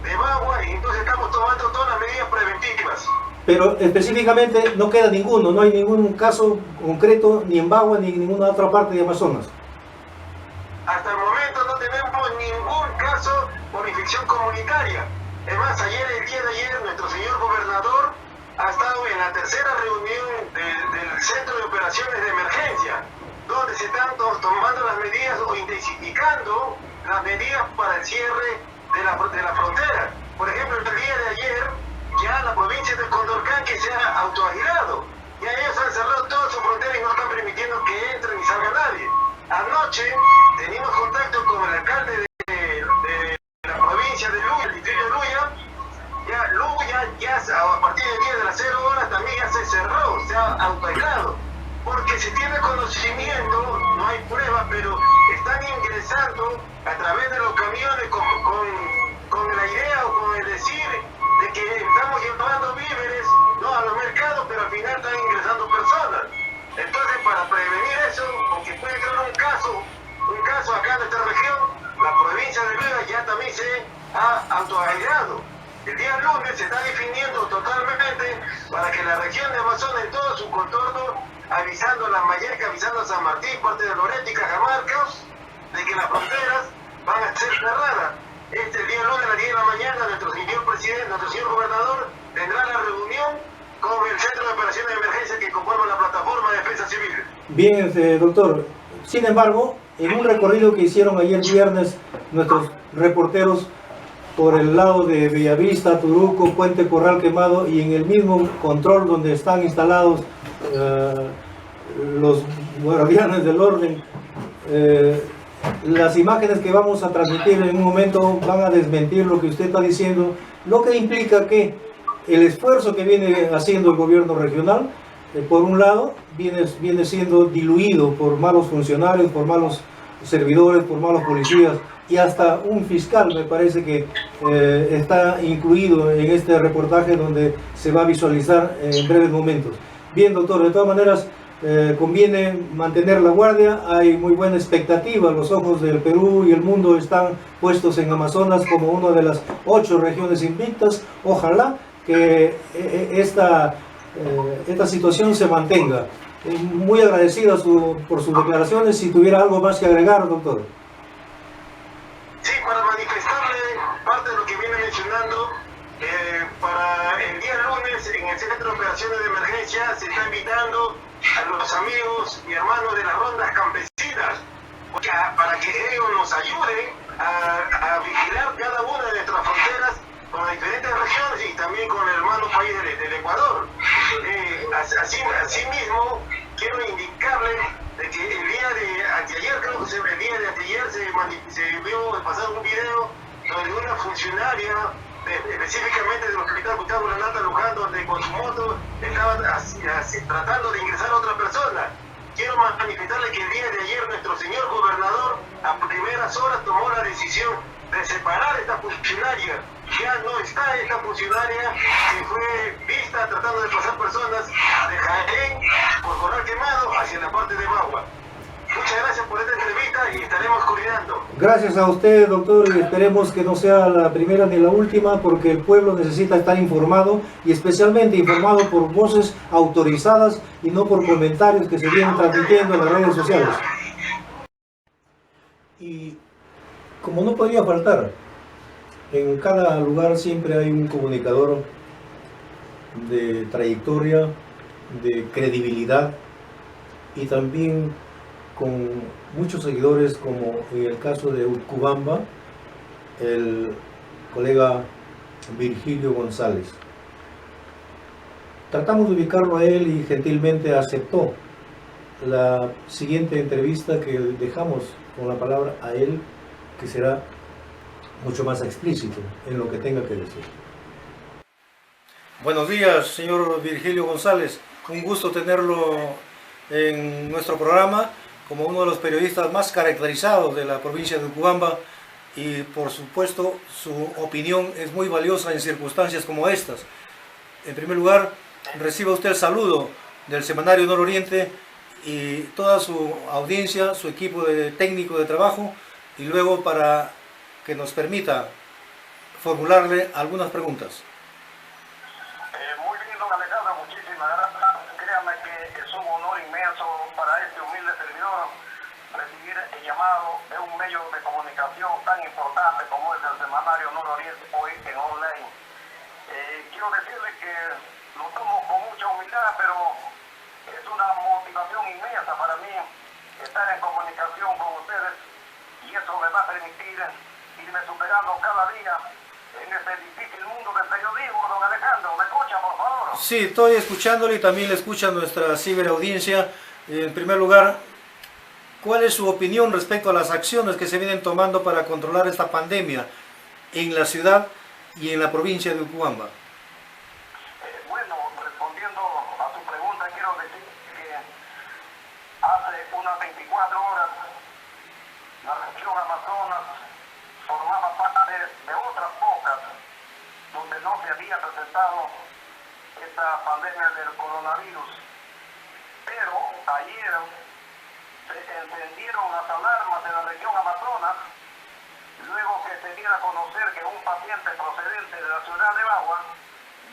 Speaker 2: de Bagua y entonces estamos tomando todas las medidas preventivas.
Speaker 1: Pero específicamente no queda ninguno, no hay ningún caso concreto ni en Bagua ni en ninguna otra parte de Amazonas.
Speaker 2: Hasta el momento no tenemos ningún caso por infección comunitaria. Es más, el día de ayer, nuestro señor gobernador ha estado en la tercera reunión del Centro de Operaciones de Emergencia, donde se están tomando las medidas o intensificando las medidas para el cierre de la frontera. Por ejemplo, el día de ayer, ya la provincia de Condorcanqui se ha autoaislado. Ya ellos han cerrado toda su frontera y no están permitiendo que entre ni salga nadie. Anoche teníamos contacto con el alcalde de la provincia de Luya, el distrito de Luya. Ya Luya, a partir del día de las 0 horas también ya se cerró, se ha autoaislado. Porque se tiene conocimiento, no hay pruebas, pero están ingresando a través de los camiones con la idea o con el decir de que estamos llevando víveres a los mercados, pero al final están ingresando personas. Entonces, para prevenir eso, aunque puede ser un caso acá en nuestra región, la provincia de Luya ya también se ha autoaislado. El día lunes se está definiendo totalmente para que la región de Amazonas en todo su contorno, avisando a Lambayeque, avisando a San Martín, parte de Loreto y Cajamarca, de que las fronteras van a ser cerradas. Este día lunes a las 10 de la mañana, nuestro señor presidente, nuestro señor gobernador, tendrá la reunión con el Centro de Operaciones de Emergencia que conforma la plataforma de defensa civil.
Speaker 1: Bien, doctor. Sin embargo, en un recorrido que hicieron ayer viernes nuestros reporteros por el lado de Bellavista, Turuco, Puente Corral Quemado y en el mismo control donde están instalados los guardianes del orden, las imágenes que vamos a transmitir en un momento van a desmentir lo que usted está diciendo, lo que implica que el esfuerzo que viene haciendo el gobierno regional, por un lado, viene siendo diluido por malos funcionarios, por malos servidores, por malos policías, y hasta un fiscal me parece que está incluido en este reportaje donde se va a visualizar en breves momentos. Bien, doctor, de todas maneras, conviene mantener la guardia. Hay muy buena expectativa, los ojos del Perú y el mundo están puestos en Amazonas como una de las 8 regiones invictas. Ojalá que esta situación se mantenga. Muy agradecido por sus declaraciones. Si tuviera algo más que agregar, doctor.
Speaker 2: Sí, para manifestarle parte de lo que viene mencionando, para el día lunes en el Centro de Operaciones de Emergencia se está invitando a los amigos y hermanos de las rondas campesinas para que ellos nos ayuden a vigilar cada una de nuestras fronteras con las diferentes regiones y también con el hermano país del Ecuador. Asimismo, quiero indicarle de que el día de anteayer, creo que el día de anteayer se vio pasar un video donde una funcionaria, específicamente del Hospital Gustavo Lanata Luján, donde con su moto estaba tratando de ingresar a otra persona. Quiero manifestarle que el día de ayer nuestro señor gobernador a primeras horas tomó la decisión de separar a esta funcionaria. Ya no está esta funcionaria que fue vista tratando de pasar personas de Jaén por Corral Quemado hacia la parte de Bagua. Muchas gracias por esta entrevista y estaremos coordinando.
Speaker 1: Gracias a usted, doctor, y esperemos que no sea la primera ni la última, porque el pueblo necesita estar informado y especialmente informado por voces autorizadas y no por comentarios que se vienen transmitiendo en las redes sociales. Y como no podría faltar, en cada lugar siempre hay un comunicador de trayectoria, de credibilidad y también con muchos seguidores, como en el caso de Utcubamba, el colega Virgilio González. Tratamos de ubicarlo a él y gentilmente aceptó la siguiente entrevista que dejamos con la palabra a él, que será mucho más explícito en lo que tenga que decir. Buenos días, señor Virgilio González. Un gusto tenerlo en nuestro programa como uno de los periodistas más caracterizados de la provincia de Utcubamba, y por supuesto su opinión es muy valiosa en circunstancias como estas. En primer lugar, reciba usted el saludo del Semanario Nororiente y toda su audiencia, su equipo de técnico de trabajo, y luego para que nos permita formularle algunas preguntas.
Speaker 2: Muy bien, don Alejandro, muchísimas gracias. Créame que es un honor inmenso para este humilde servidor recibir el llamado de un medio de comunicación tan importante como es el Semanario Nororiente, hoy en online. Quiero decirle que lo tomo con mucha humildad, pero es una motivación inmensa para mí estar en comunicación con ustedes, y eso me va a permitir irme superando cada día en este difícil mundo del periodismo. Don Alejandro, ¿me escucha, por favor?
Speaker 1: Sí, estoy escuchándole y también le escucha nuestra ciberaudiencia. En primer lugar, ¿cuál es su opinión respecto a las acciones que se vienen tomando para controlar esta pandemia en la ciudad y en la provincia de Utcubamba?
Speaker 2: Bueno, respondiendo a su pregunta, quiero decir que hace unas 24 horas la región Amazonas formaba parte de otras pocas donde no se había presentado esta pandemia del coronavirus. Pero ayer se encendieron las alarmas de la región Amazonas luego que se diera a conocer que un paciente procedente de la ciudad de Bagua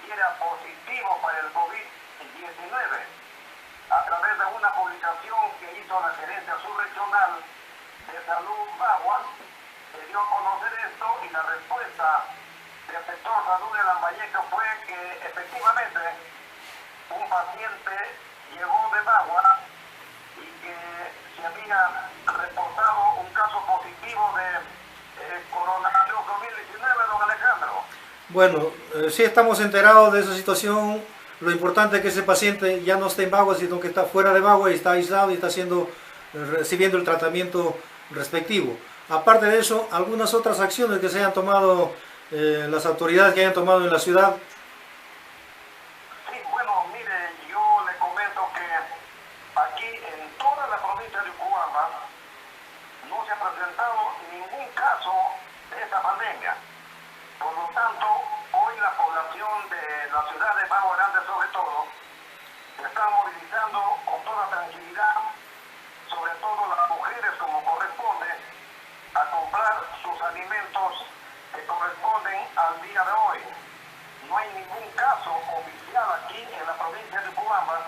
Speaker 2: era positivo para el COVID-19. A través de una publicación que hizo la Gerencia Subregional de Salud Bagua, se dio a conocer esto, y la respuesta del sector salud de Lambayeque fue que efectivamente un paciente llegó de Bagua y que se había reportado un caso positivo de coronavirus 2019, don Alejandro.
Speaker 1: Bueno, sí estamos enterados de esa situación. Lo importante es que ese paciente ya no esté en Bagua, sino que está fuera de Bagua y está aislado y está recibiendo el tratamiento respectivo. Aparte de eso, algunas otras acciones que se hayan tomado, las autoridades que hayan tomado en la ciudad.
Speaker 2: Sí, bueno, mire, yo le comento que aquí en toda la provincia de Utcubamba no se ha presentado ningún caso de esta pandemia. Por lo tanto, hoy la población de la ciudad de Bagua Grande, sobre todo, se está movilizando con toda tranquilidad alimentos que corresponden al día de hoy. No hay ningún caso oficial aquí en la provincia de Cubamba,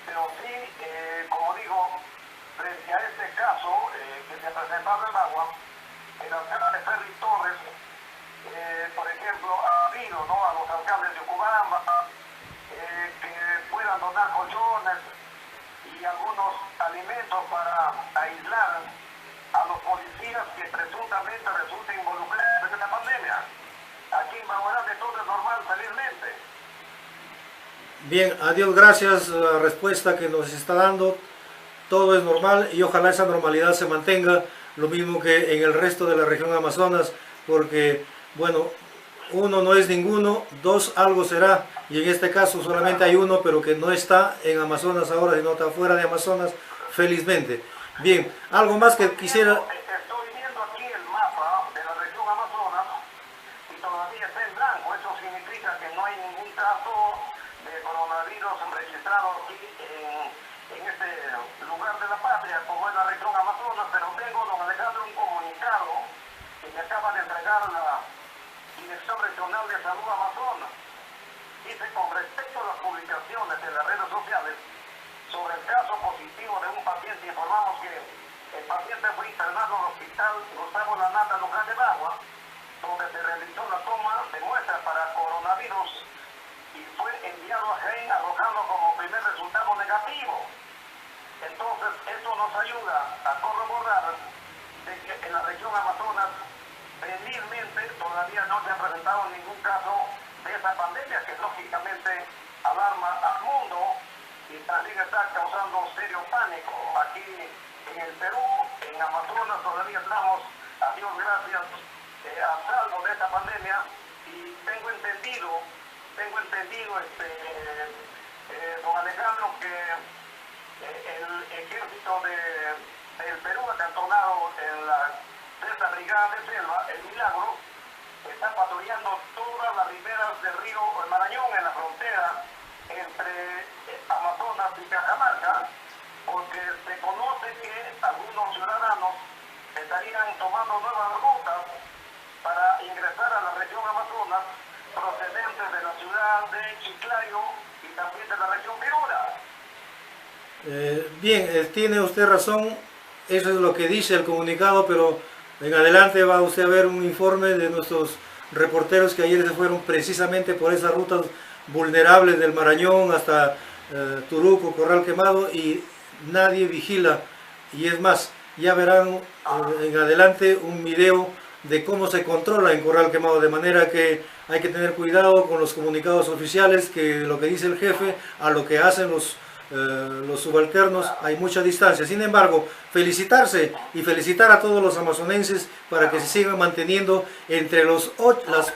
Speaker 2: pero sí, como digo, frente a este caso que se ha presentado en Bagua, el alcalde Ferry Torres, por ejemplo, ha pedido, ¿no?, a los alcaldes de Cubamba que puedan donar colchones y algunos alimentos para aislar a los policías que presuntamente resulten involucrados en esta pandemia. Aquí en Bagua Grande todo es normal, felizmente.
Speaker 1: Bien, adiós, gracias a la respuesta que nos está dando. Todo es normal y ojalá esa normalidad se mantenga, lo mismo que en el resto de la región Amazonas, porque, bueno, uno no es ninguno, dos algo será, y en este caso solamente hay uno, pero que no está en Amazonas ahora, sino está fuera de Amazonas, felizmente. Bien, algo más que quisiera...
Speaker 2: Estoy viendo aquí el mapa de la región Amazonas y todavía está en blanco. Eso significa que no hay ningún caso de coronavirus registrado aquí en este lugar de la patria, como es la región Amazonas, pero tengo, don Alejandro, un comunicado que me acaba de entregar la Dirección Regional de Salud Amazonas. Dice: con respecto a las publicaciones en las redes sociales sobre el caso positivo de un paciente, informamos que el paciente fue internado al hospital Gustavo Lanata local de Bagua, donde se realizó la toma de muestras para coronavirus y fue enviado a Jaén arrojando como primer resultado negativo. Entonces, esto nos ayuda a corroborar de que en la región Amazonas felizmente todavía no se ha presentado ningún caso de esa pandemia que lógicamente alarma al mundo y también está causando serio pánico. Aquí en el Perú, en Amazonas, todavía estamos, a Dios gracias, a salvo de esta pandemia, y tengo entendido, don Alejandro, que el ejército del Perú acantonado en la Sexta Brigada de Selva, el Milagro, está patrullando todas las riberas del río Marañón en la frontera entre Amazonas y Cajamarca, porque se conoce que algunos ciudadanos estarían tomando nuevas rutas para ingresar a la región Amazonas procedentes de la ciudad de Chiclayo y también de la región Piura.
Speaker 1: Bien, tiene usted razón, eso es lo que dice el comunicado, pero en adelante va usted a ver un informe de nuestros reporteros que ayer se fueron precisamente por esas rutas vulnerables del Marañón hasta Turuco, Corral Quemado, y nadie vigila. Y es más, ya verán en adelante un video de cómo se controla en Corral Quemado, de manera que hay que tener cuidado con los comunicados oficiales, que lo que dice el jefe a lo que hacen los subalternos hay mucha distancia. Sin embargo, felicitarse y felicitar a todos los amazonenses para que se sigan manteniendo entre las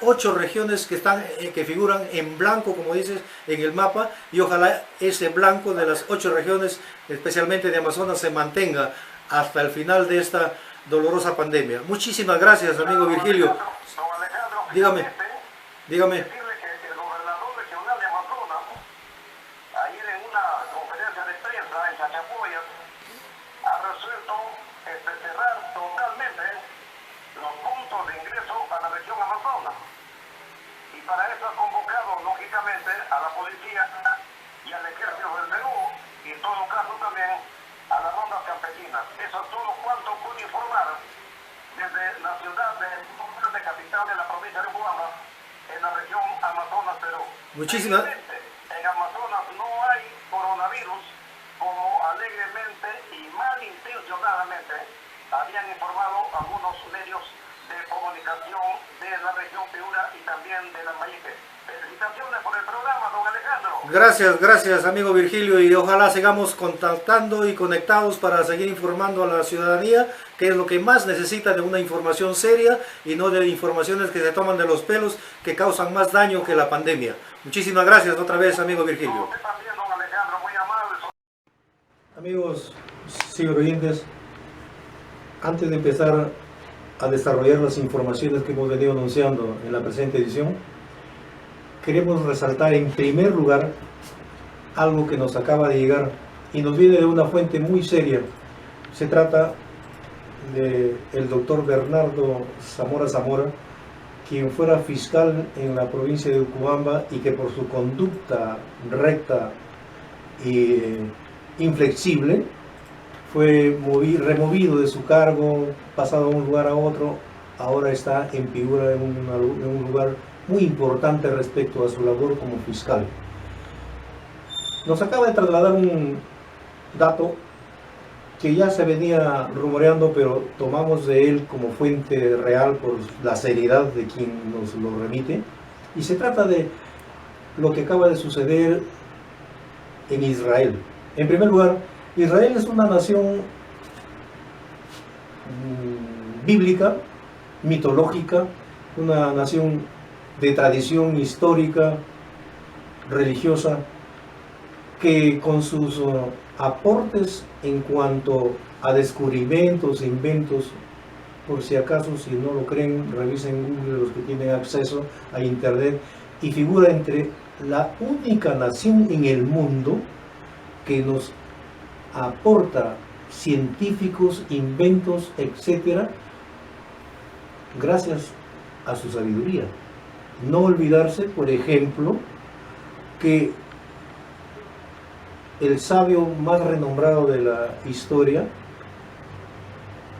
Speaker 1: 8 regiones que figuran en blanco, como dices, en el mapa, y ojalá ese blanco de las 8 regiones, especialmente de Amazonas, se mantenga hasta el final de esta dolorosa pandemia. Muchísimas gracias, amigo Virgilio.
Speaker 2: Don Alejandro,
Speaker 1: Dígame.
Speaker 2: decirle que el gobernador regional de Amazonas, ayer en una conferencia de prensa en Chachapoyas, ha resuelto cerrar totalmente los puntos de ingreso a la región Amazonas. Y para eso ha convocado, lógicamente, a la policía y al ejército del Perú, y en todo caso también a las rondas campesinas. Eso es todo cuanto puedo informar desde la ciudad de capital de la provincia de Cubamba, en la región Amazonas, Perú.
Speaker 1: Muchísimas
Speaker 2: En Amazonas no hay coronavirus, como alegremente y malintencionadamente habían informado algunos medios de comunicación de la región Piura y también de la Mayeque. Felicitaciones por el programa, don Alejandro.
Speaker 1: Gracias amigo Virgilio, y ojalá sigamos contactando y conectados para seguir informando a la ciudadanía, que es lo que más necesita, de una información seria y no de informaciones que se toman de los pelos, que causan más daño que la pandemia. Muchísimas gracias otra vez, amigo Virgilio.
Speaker 2: Usted también, don Alejandro, muy amable.
Speaker 1: Amigos ciberoyentes, antes de empezar a desarrollar las informaciones que hemos venido anunciando en la presente edición, queremos resaltar en primer lugar algo que nos acaba de llegar y nos viene de una fuente muy seria. Se trata del doctor Bernardo Zamora Zamora, quien fuera fiscal en la provincia de Ucubamba y que por su conducta recta e inflexible fue removido de su cargo, pasado de un lugar a otro, ahora está en figura en un lugar muy importante respecto a su labor como fiscal. Nos acaba de trasladar un dato que ya se venía rumoreando, pero tomamos de él como fuente real por la seriedad de quien nos lo remite, y se trata de lo que acaba de suceder en Israel. En primer lugar, Israel es una nación bíblica, mitológica, una nación de tradición histórica, religiosa, que con sus aportes en cuanto a descubrimientos, inventos, por si acaso, si no lo creen, revisen Google los que tienen acceso a internet, y figura entre la única nación en el mundo que nos aporta científicos, inventos, etcétera, gracias a su sabiduría. No olvidarse, por ejemplo, que el sabio más renombrado de la historia,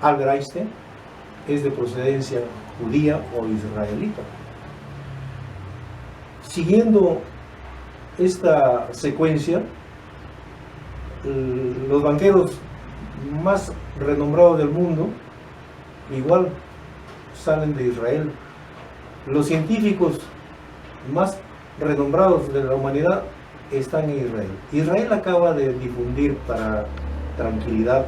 Speaker 1: Albert Einstein, es de procedencia judía o israelita. Siguiendo esta secuencia, los banqueros más renombrados del mundo igual salen de Israel. Los científicos más renombrados de la humanidad están en Israel. Israel acaba de difundir, para tranquilidad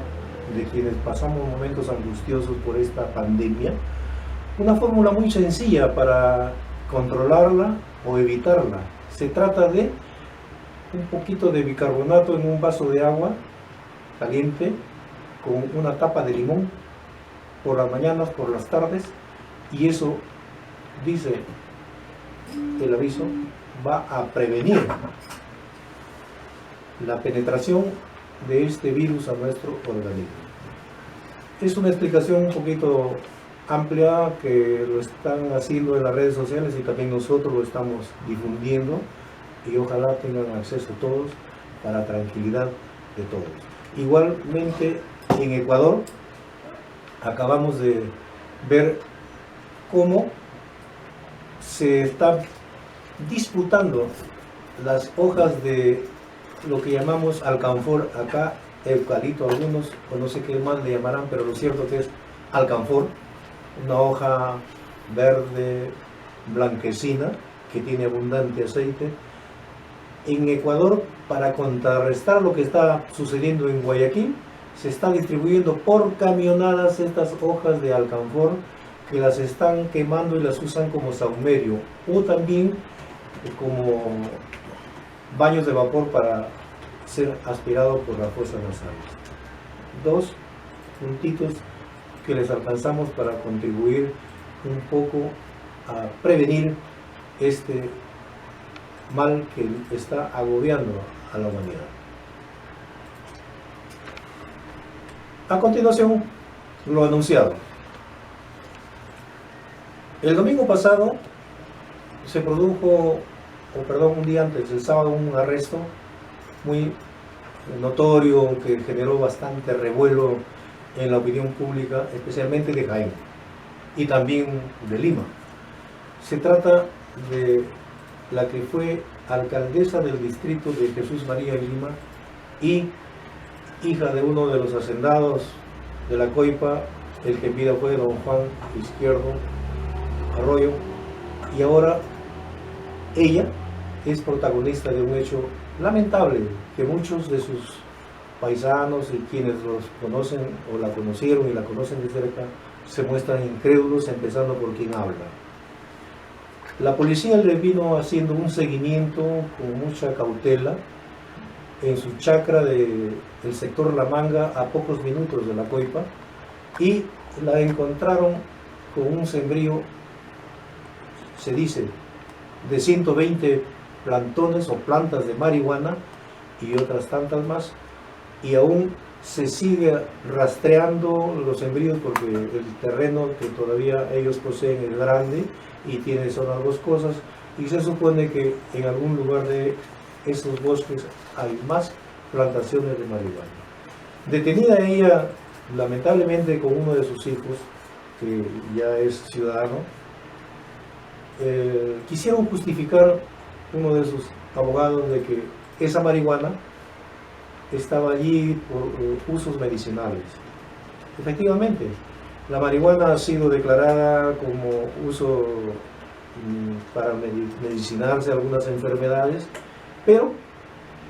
Speaker 1: de quienes pasamos momentos angustiosos por esta pandemia, una fórmula muy sencilla para controlarla o evitarla. Se trata de un poquito de bicarbonato en un vaso de agua caliente con una tapa de limón por las mañanas, por las tardes, y eso, dice el aviso, va a prevenir la penetración de este virus a nuestro organismo. Es una explicación un poquito amplia que lo están haciendo en las redes sociales y también nosotros lo estamos difundiendo, y ojalá tengan acceso todos para tranquilidad de todos. Igualmente en Ecuador acabamos de ver cómo se están disputando las hojas de lo que llamamos alcanfor, acá eucalipto algunos, o no sé qué más le llamarán, pero lo cierto que es alcanfor, una hoja verde blanquecina que tiene abundante aceite. En Ecuador, para contrarrestar lo que está sucediendo en Guayaquil, se está distribuyendo por camionadas estas hojas de alcanfor, que las están quemando y las usan como saumerio, o también como baños de vapor para ser aspirado por las fosas nasales. Dos puntitos que les alcanzamos para contribuir un poco a prevenir este mal que está agobiando a la humanidad. A continuación, lo anunciado. El domingo pasado se produjo, un día antes, el sábado, un arresto muy notorio que generó bastante revuelo en la opinión pública, especialmente de Jaén y también de Lima. Se trata de la que fue alcaldesa del distrito de Jesús María en Lima y hija de uno de los hacendados de la Coipa, el que pida fue don Juan Izquierdo Arroyo, y ahora ella es protagonista de un hecho lamentable que muchos de sus paisanos y quienes los conocen o la conocieron y la conocen de cerca se muestran incrédulos, empezando por quien habla. La policía le vino haciendo un seguimiento con mucha cautela en su chacra del sector La Manga, a pocos minutos de la Coipa, y la encontraron con un sembrío, se dice, de 120 plantones o plantas de marihuana y otras tantas más, y aún se sigue rastreando los sembríos porque el terreno que todavía ellos poseen es grande y tiene zonas boscosas, y se supone que en algún lugar de esos bosques hay más plantaciones de marihuana. Detenida ella, lamentablemente, con uno de sus hijos, que ya es ciudadano, quisieron justificar uno de sus abogados de que esa marihuana estaba allí por usos medicinales. Efectivamente, la marihuana ha sido declarada como uso para medicinarse algunas enfermedades, pero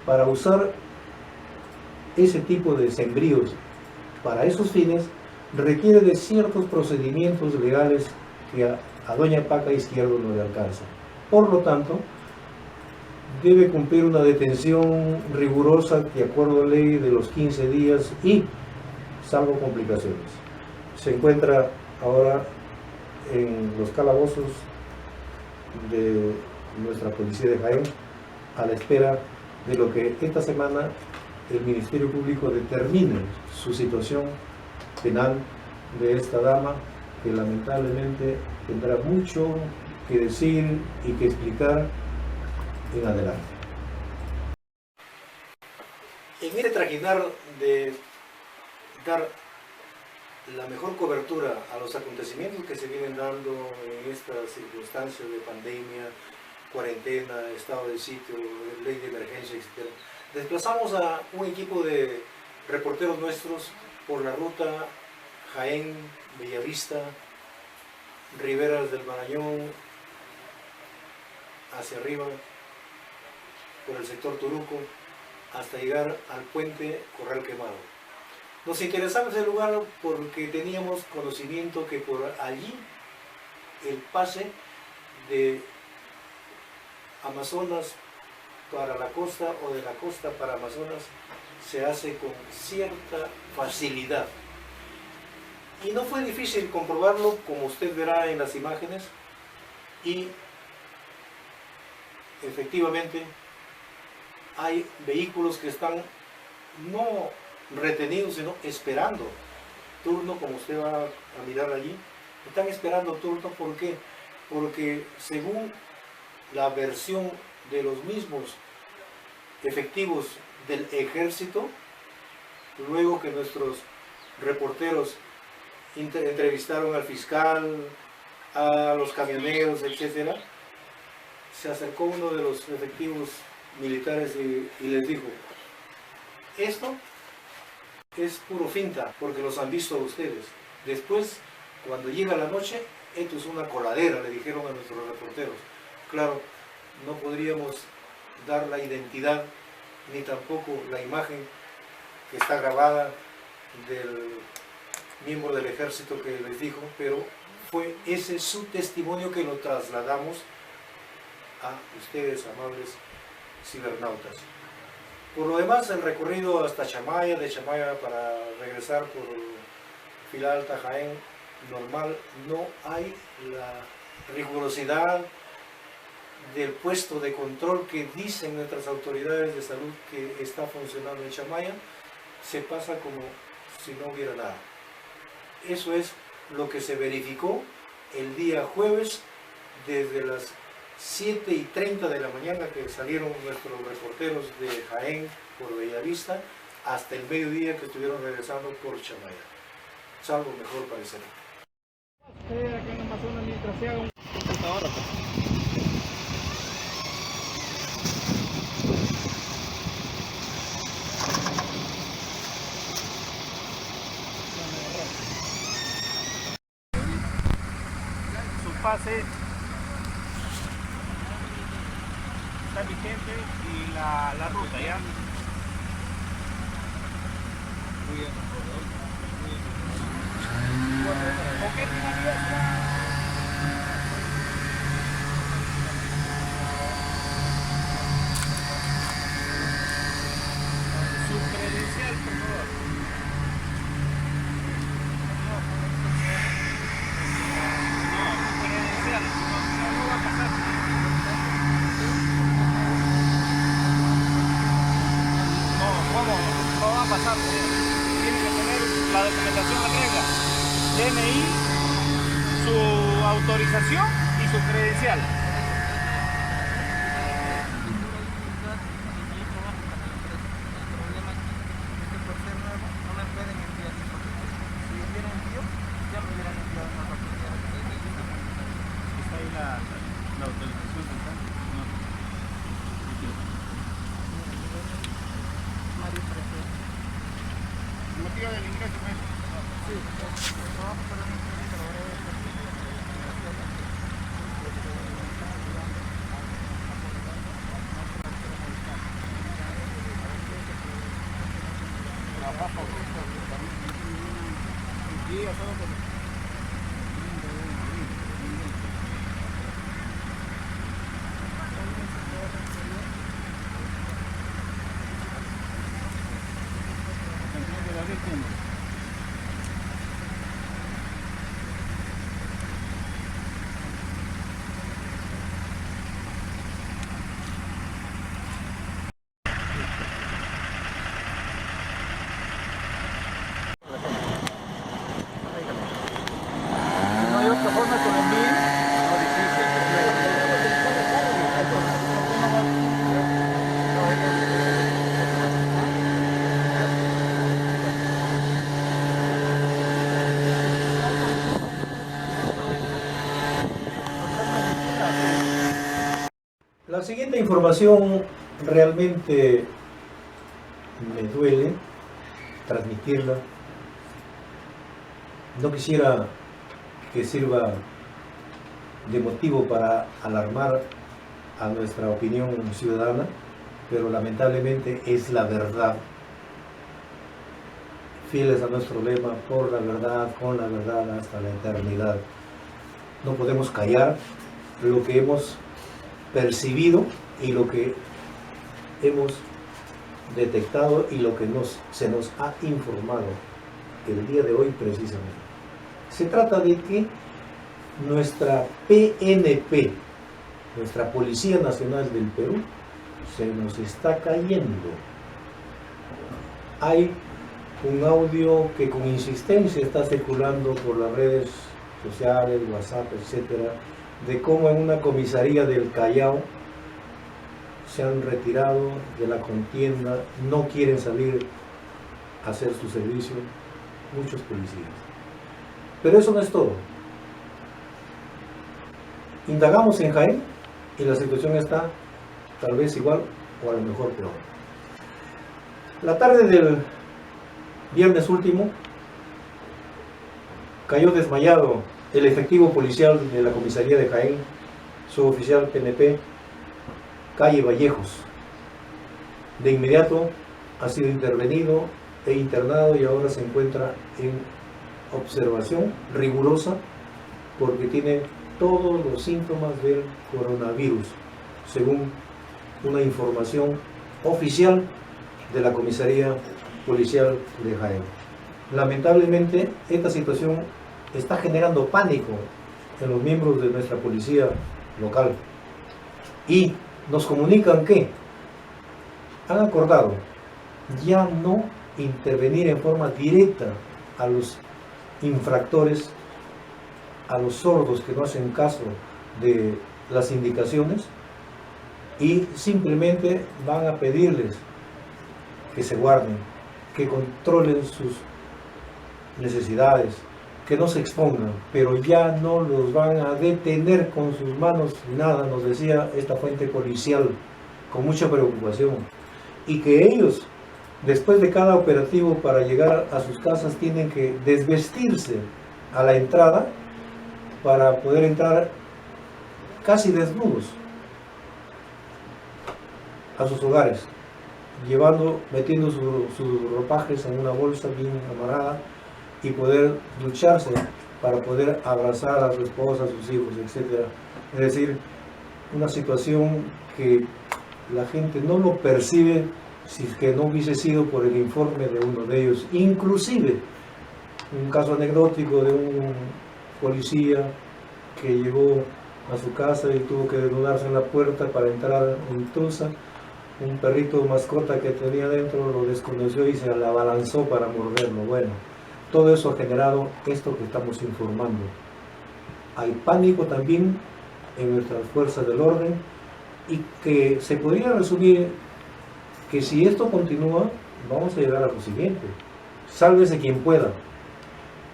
Speaker 1: para usar ese tipo de sembríos para esos fines requiere de ciertos procedimientos legales que a doña Paca Izquierdo no le alcanza. Por lo tanto, debe cumplir una detención rigurosa de acuerdo a ley de los 15 días y salvo complicaciones. Se encuentra ahora en los calabozos de nuestra policía de Jaén a la espera de lo que esta semana el Ministerio Público determine su situación penal de esta dama, que lamentablemente tendrá mucho que decir y que explicar en adelante. En este trajinar de dar la mejor cobertura a los acontecimientos que se vienen dando en estas circunstancias de pandemia, cuarentena, estado de sitio, ley de emergencia, etc., desplazamos a un equipo de reporteros nuestros por la ruta Jaén, Bellavista, Riberas del Marañón, hacia arriba, por el sector Turuco, hasta llegar al puente Corral Quemado. Nos interesaba ese lugar porque teníamos conocimiento que por allí el pase de Amazonas para la costa o de la costa para Amazonas se hace con cierta facilidad. Y no fue difícil comprobarlo, como usted verá en las imágenes, y efectivamente hay vehículos que están no retenidos, sino esperando turno, como usted va a mirar allí. Están esperando turno, ¿por qué? Porque según la versión de los mismos efectivos del ejército, luego que nuestros reporteros entrevistaron al fiscal, a los camioneros, etc., se acercó uno de los efectivos militares y les dijo: esto es puro finta, porque los han visto a ustedes. Después, cuando llega la noche, esto es una coladera, le dijeron a nuestros reporteros. Claro, no podríamos dar la identidad ni tampoco la imagen que está grabada del miembro del ejército que les dijo, pero fue ese su testimonio que lo trasladamos a ustedes, amables cibernautas. Por lo demás, el recorrido hasta Chamaya, de Chamaya para regresar por Fila Alta, Jaén, normal. No hay la rigurosidad del puesto de control que dicen nuestras autoridades de salud que está funcionando en Chamaya. Se pasa como si no hubiera nada. Eso es lo que se verificó el día jueves desde las 7:30 de la mañana que salieron nuestros reporteros de Jaén por Bellavista hasta el mediodía que estuvieron regresando por Chamaya. Salvo mejor parecer.
Speaker 5: Aquí en Amazonas mientras se haga un computadora. Su pase está vigente y la ruta ya. Muy bien. ¿Con qué finalidad? Su credencial, por favor. No va a pasar. No, ¿cómo? No va a pasar. la documentación en regla, DNI, su autorización y su credencial. La autorización total. ¿El motivo del ingreso es? Sí. No hay otra forma que lo envíen.
Speaker 1: La siguiente información realmente me duele transmitirla. No quisiera que sirva de motivo para alarmar a nuestra opinión ciudadana, pero lamentablemente es la verdad. Fieles a nuestro lema, por la verdad, con la verdad hasta la eternidad. No podemos callar lo que hemos percibido y lo que hemos detectado y lo que se nos ha informado el día de hoy precisamente. Se trata de que nuestra PNP, nuestra Policía Nacional del Perú, se nos está cayendo. Hay un audio que con insistencia está circulando por las redes sociales, WhatsApp, etcétera, de cómo en una comisaría del Callao se han retirado de la contienda, no quieren salir a hacer su servicio muchos policías. Pero eso no es todo. Indagamos en Jaén y la situación está tal vez igual o a lo mejor peor. La tarde del viernes último cayó desmayado el efectivo policial de la comisaría de Jaén, suboficial PNP, calle Vallejos. De inmediato ha sido intervenido e internado y ahora se encuentra en observación rigurosa porque tiene todos los síntomas del coronavirus, según una información oficial de la comisaría policial de Jaén. Lamentablemente, esta situación está generando pánico en los miembros de nuestra policía local y nos comunican que han acordado ya no intervenir en forma directa a los infractores, a los sordos que no hacen caso de las indicaciones, y simplemente van a pedirles que se guarden, que controlen sus necesidades, que no se expongan, pero ya no los van a detener con sus manos, nada, nos decía esta fuente policial con mucha preocupación, y que ellos, después de cada operativo para llegar a sus casas, tienen que desvestirse a la entrada para poder entrar casi desnudos a sus hogares, metiendo sus ropajes en una bolsa bien amarrada y poder ducharse para poder abrazar a su esposa, a sus hijos, etc. Es decir, una situación que la gente no lo percibe si es que no hubiese sido por el informe de uno de ellos. Inclusive, un caso anecdótico de un policía que llegó a su casa y tuvo que desnudarse en la puerta para entrar intrusa. Un perrito mascota que tenía dentro lo desconoció y se la abalanzó para morderlo. Bueno, todo eso ha generado esto que estamos informando. Hay pánico también en nuestras fuerzas del orden y que se podría resumir que si esto continúa, vamos a llegar a lo siguiente: sálvese quien pueda.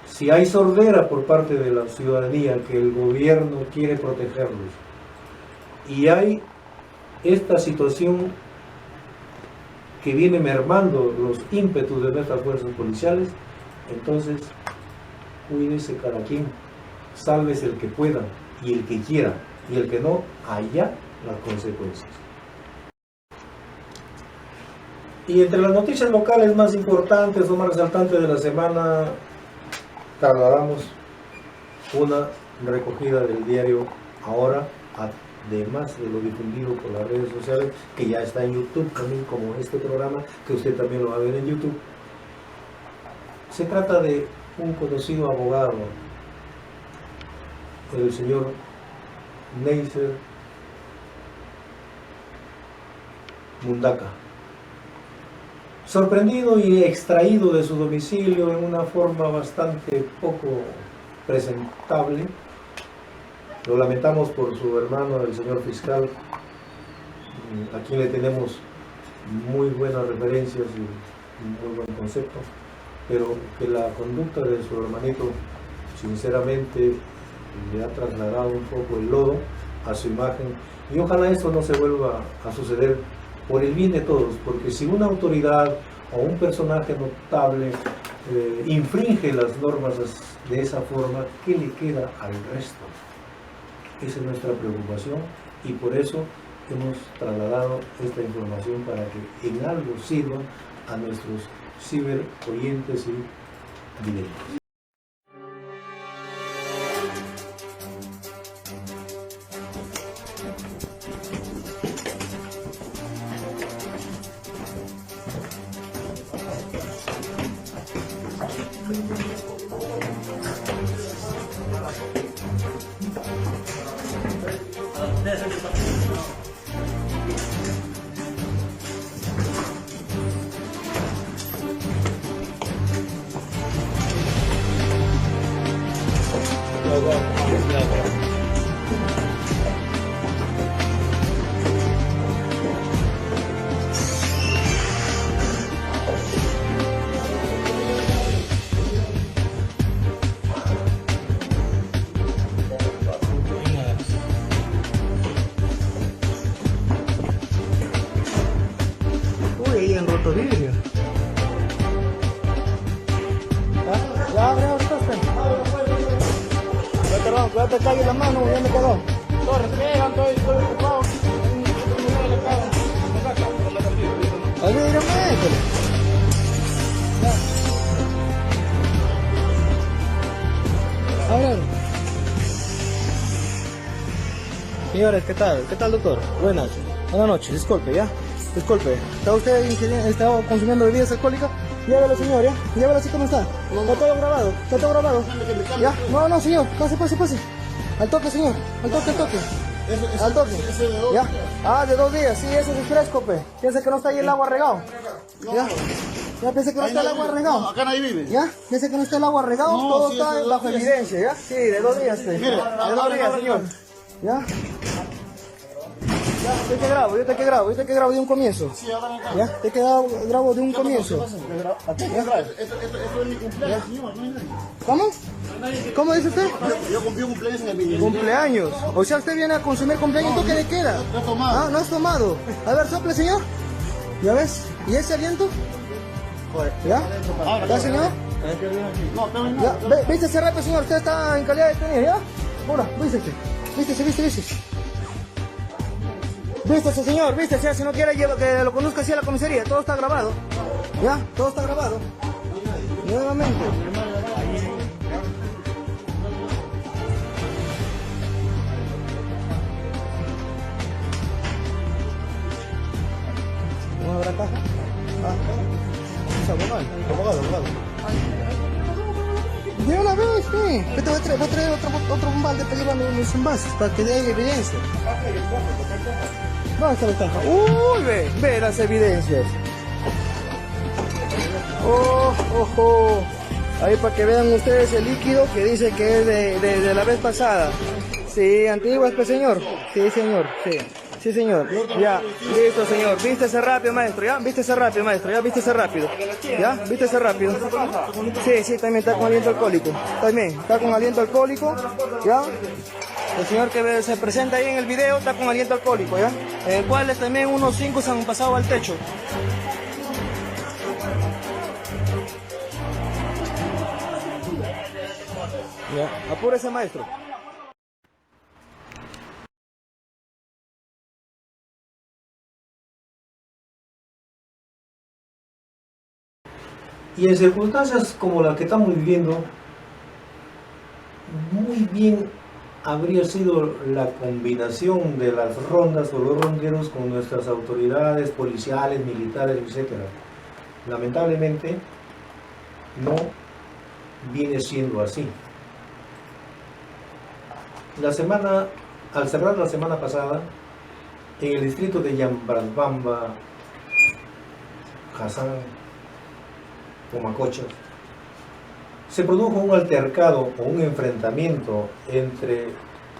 Speaker 1: Si hay sordera por parte de la ciudadanía, que el gobierno quiere protegerlos, y hay esta situación que viene mermando los ímpetus de nuestras fuerzas policiales, entonces cuídese cada quien, sálvese el que pueda y el que quiera, y el que no, allá las consecuencias. Y entre las noticias locales más importantes o más resaltantes de la semana, trasladamos una recogida del diario Ahora, además de lo difundido por las redes sociales, que ya está en YouTube también, como este programa, que usted también lo va a ver en YouTube. Se trata de un conocido abogado, el señor Neisser Mundaca, sorprendido y extraído de su domicilio en una forma bastante poco presentable. Lo lamentamos por su hermano, el señor fiscal, a quien le tenemos muy buenas referencias y muy buen concepto, pero que la conducta de su hermanito sinceramente le ha trasladado un poco el lodo a su imagen, y ojalá esto no se vuelva a suceder por el bien de todos, porque si una autoridad o un personaje notable infringe las normas de esa forma, ¿qué le queda al resto? Esa es nuestra preocupación, y por eso hemos trasladado esta información para que en algo sirva a nuestros ciber oyentes y videntes.
Speaker 6: Uy, han roto vidrio. Ya abre ahorita usted. Perdón, cuídate, calle la mano, ya me quedó.
Speaker 5: Torres, estoy ocupado.
Speaker 6: Al vidrio, métele. Ya. Ábrelo. Señores, ¿qué tal? ¿Qué tal, doctor? Buenas noches, disculpe, ¿ya? Disculpe, ¿está usted consumiendo bebidas alcohólicas? Llévelo, señor, ¿ya? Llévelo así como está. Está todo grabado, está todo grabado. ¿Ya? No, señor, pase. Al toque, señor, al toque. Al toque. ¿Ya? Ah, de 2 días, sí, eso es fresco, pe. Piensa que no está ahí el agua regado. ¿Ya? Ya piensa que no está el agua regado.
Speaker 2: Acá nadie vive.
Speaker 6: ¿Ya? Piensa que no está el agua regado, todo está bajo evidencia, ¿ya? Sí, de 2 días, pe. De 2 días, señor. ¿Ya? Yo te grabo de un comienzo. ¿Ya? Te grabo de un comienzo.
Speaker 2: Esto es mi cumpleaños, señor, no hay nadie.
Speaker 6: ¿Cómo? ¿Cómo dice usted?
Speaker 2: Yo cumplí un cumpleaños en el video.
Speaker 6: Cumpleaños. O sea, usted viene a consumir cumpleaños, ¿tú qué le queda?
Speaker 2: No he tomado.
Speaker 6: Ah, no has tomado. A ver, sople, señor. ¿Ya ves? ¿Y ese aliento? ¿Ya? ¿Ya, señor?
Speaker 2: No, tengo
Speaker 6: ¿Ya?
Speaker 2: nada.
Speaker 6: Vístese rápido, señor. Usted está en calidad de detenido, ¿ya? Ahora, vístese. Vístese, señor, vístese. Si no quiere que lo conduzca así a la comisaría. Todo está grabado. ¿Ya? Todo está grabado. Nuevamente. ¿No habrá caja? Es abogado. De una vez, ¿qué? Yo te voy a traer otro balde para llevar los envases, para que dé evidencia. ¿Dónde está la caja? Uy, ve las evidencias. Ahí para que vean ustedes el líquido que dice que es de la vez pasada. Sí, antiguas, pues señor. Sí, señor, sí. Sí, señor. Ya, listo, señor. Vístese rápido, maestro. Ya, vístese rápido, maestro. Ya, vístese rápido. Ya, vístese rápido. Sí, sí, también está con aliento alcohólico. También, está con aliento alcohólico. Ya. El señor que se presenta ahí en el video está con aliento alcohólico, ¿ya? En el cual también unos 5 se han pasado al techo. Ya, apúrese, maestro.
Speaker 1: Y en circunstancias como la que estamos viviendo, muy bien habría sido la combinación de las rondas o los ronderos con nuestras autoridades policiales, militares, etc. Lamentablemente, no viene siendo así. Al cerrar la semana pasada, en el distrito de Yambrambamba, Hassan, Comacochas, se produjo un altercado o un enfrentamiento entre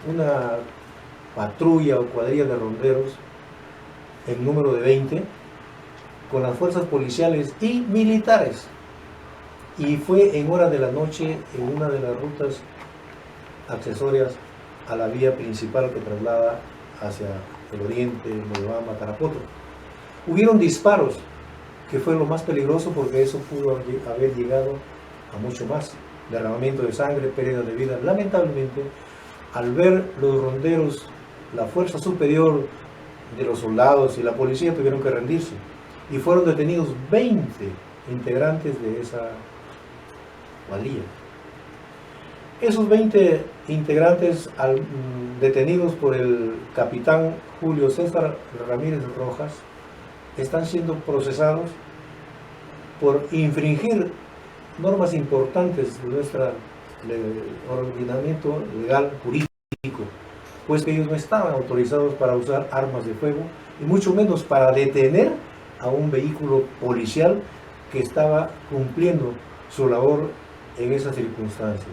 Speaker 1: una patrulla o cuadrilla de ronderos en número de 20 con las fuerzas policiales y militares, y fue en hora de la noche en una de las rutas accesorias a la vía principal que traslada hacia el oriente, Moyobamba, Tarapoto. Hubieron disparos, que fue lo más peligroso porque eso pudo haber llegado a mucho más, derramamiento de sangre, pérdida de vida. Lamentablemente, al ver los ronderos, la fuerza superior de los soldados y la policía tuvieron que rendirse y fueron detenidos 20 integrantes de esa cuadrilla. Esos 20 integrantes detenidos por el capitán Julio César Ramírez Rojas están siendo procesados por infringir normas importantes de nuestro ordenamiento legal jurídico, pues que ellos no estaban autorizados para usar armas de fuego y mucho menos para detener a un vehículo policial que estaba cumpliendo su labor en esas circunstancias.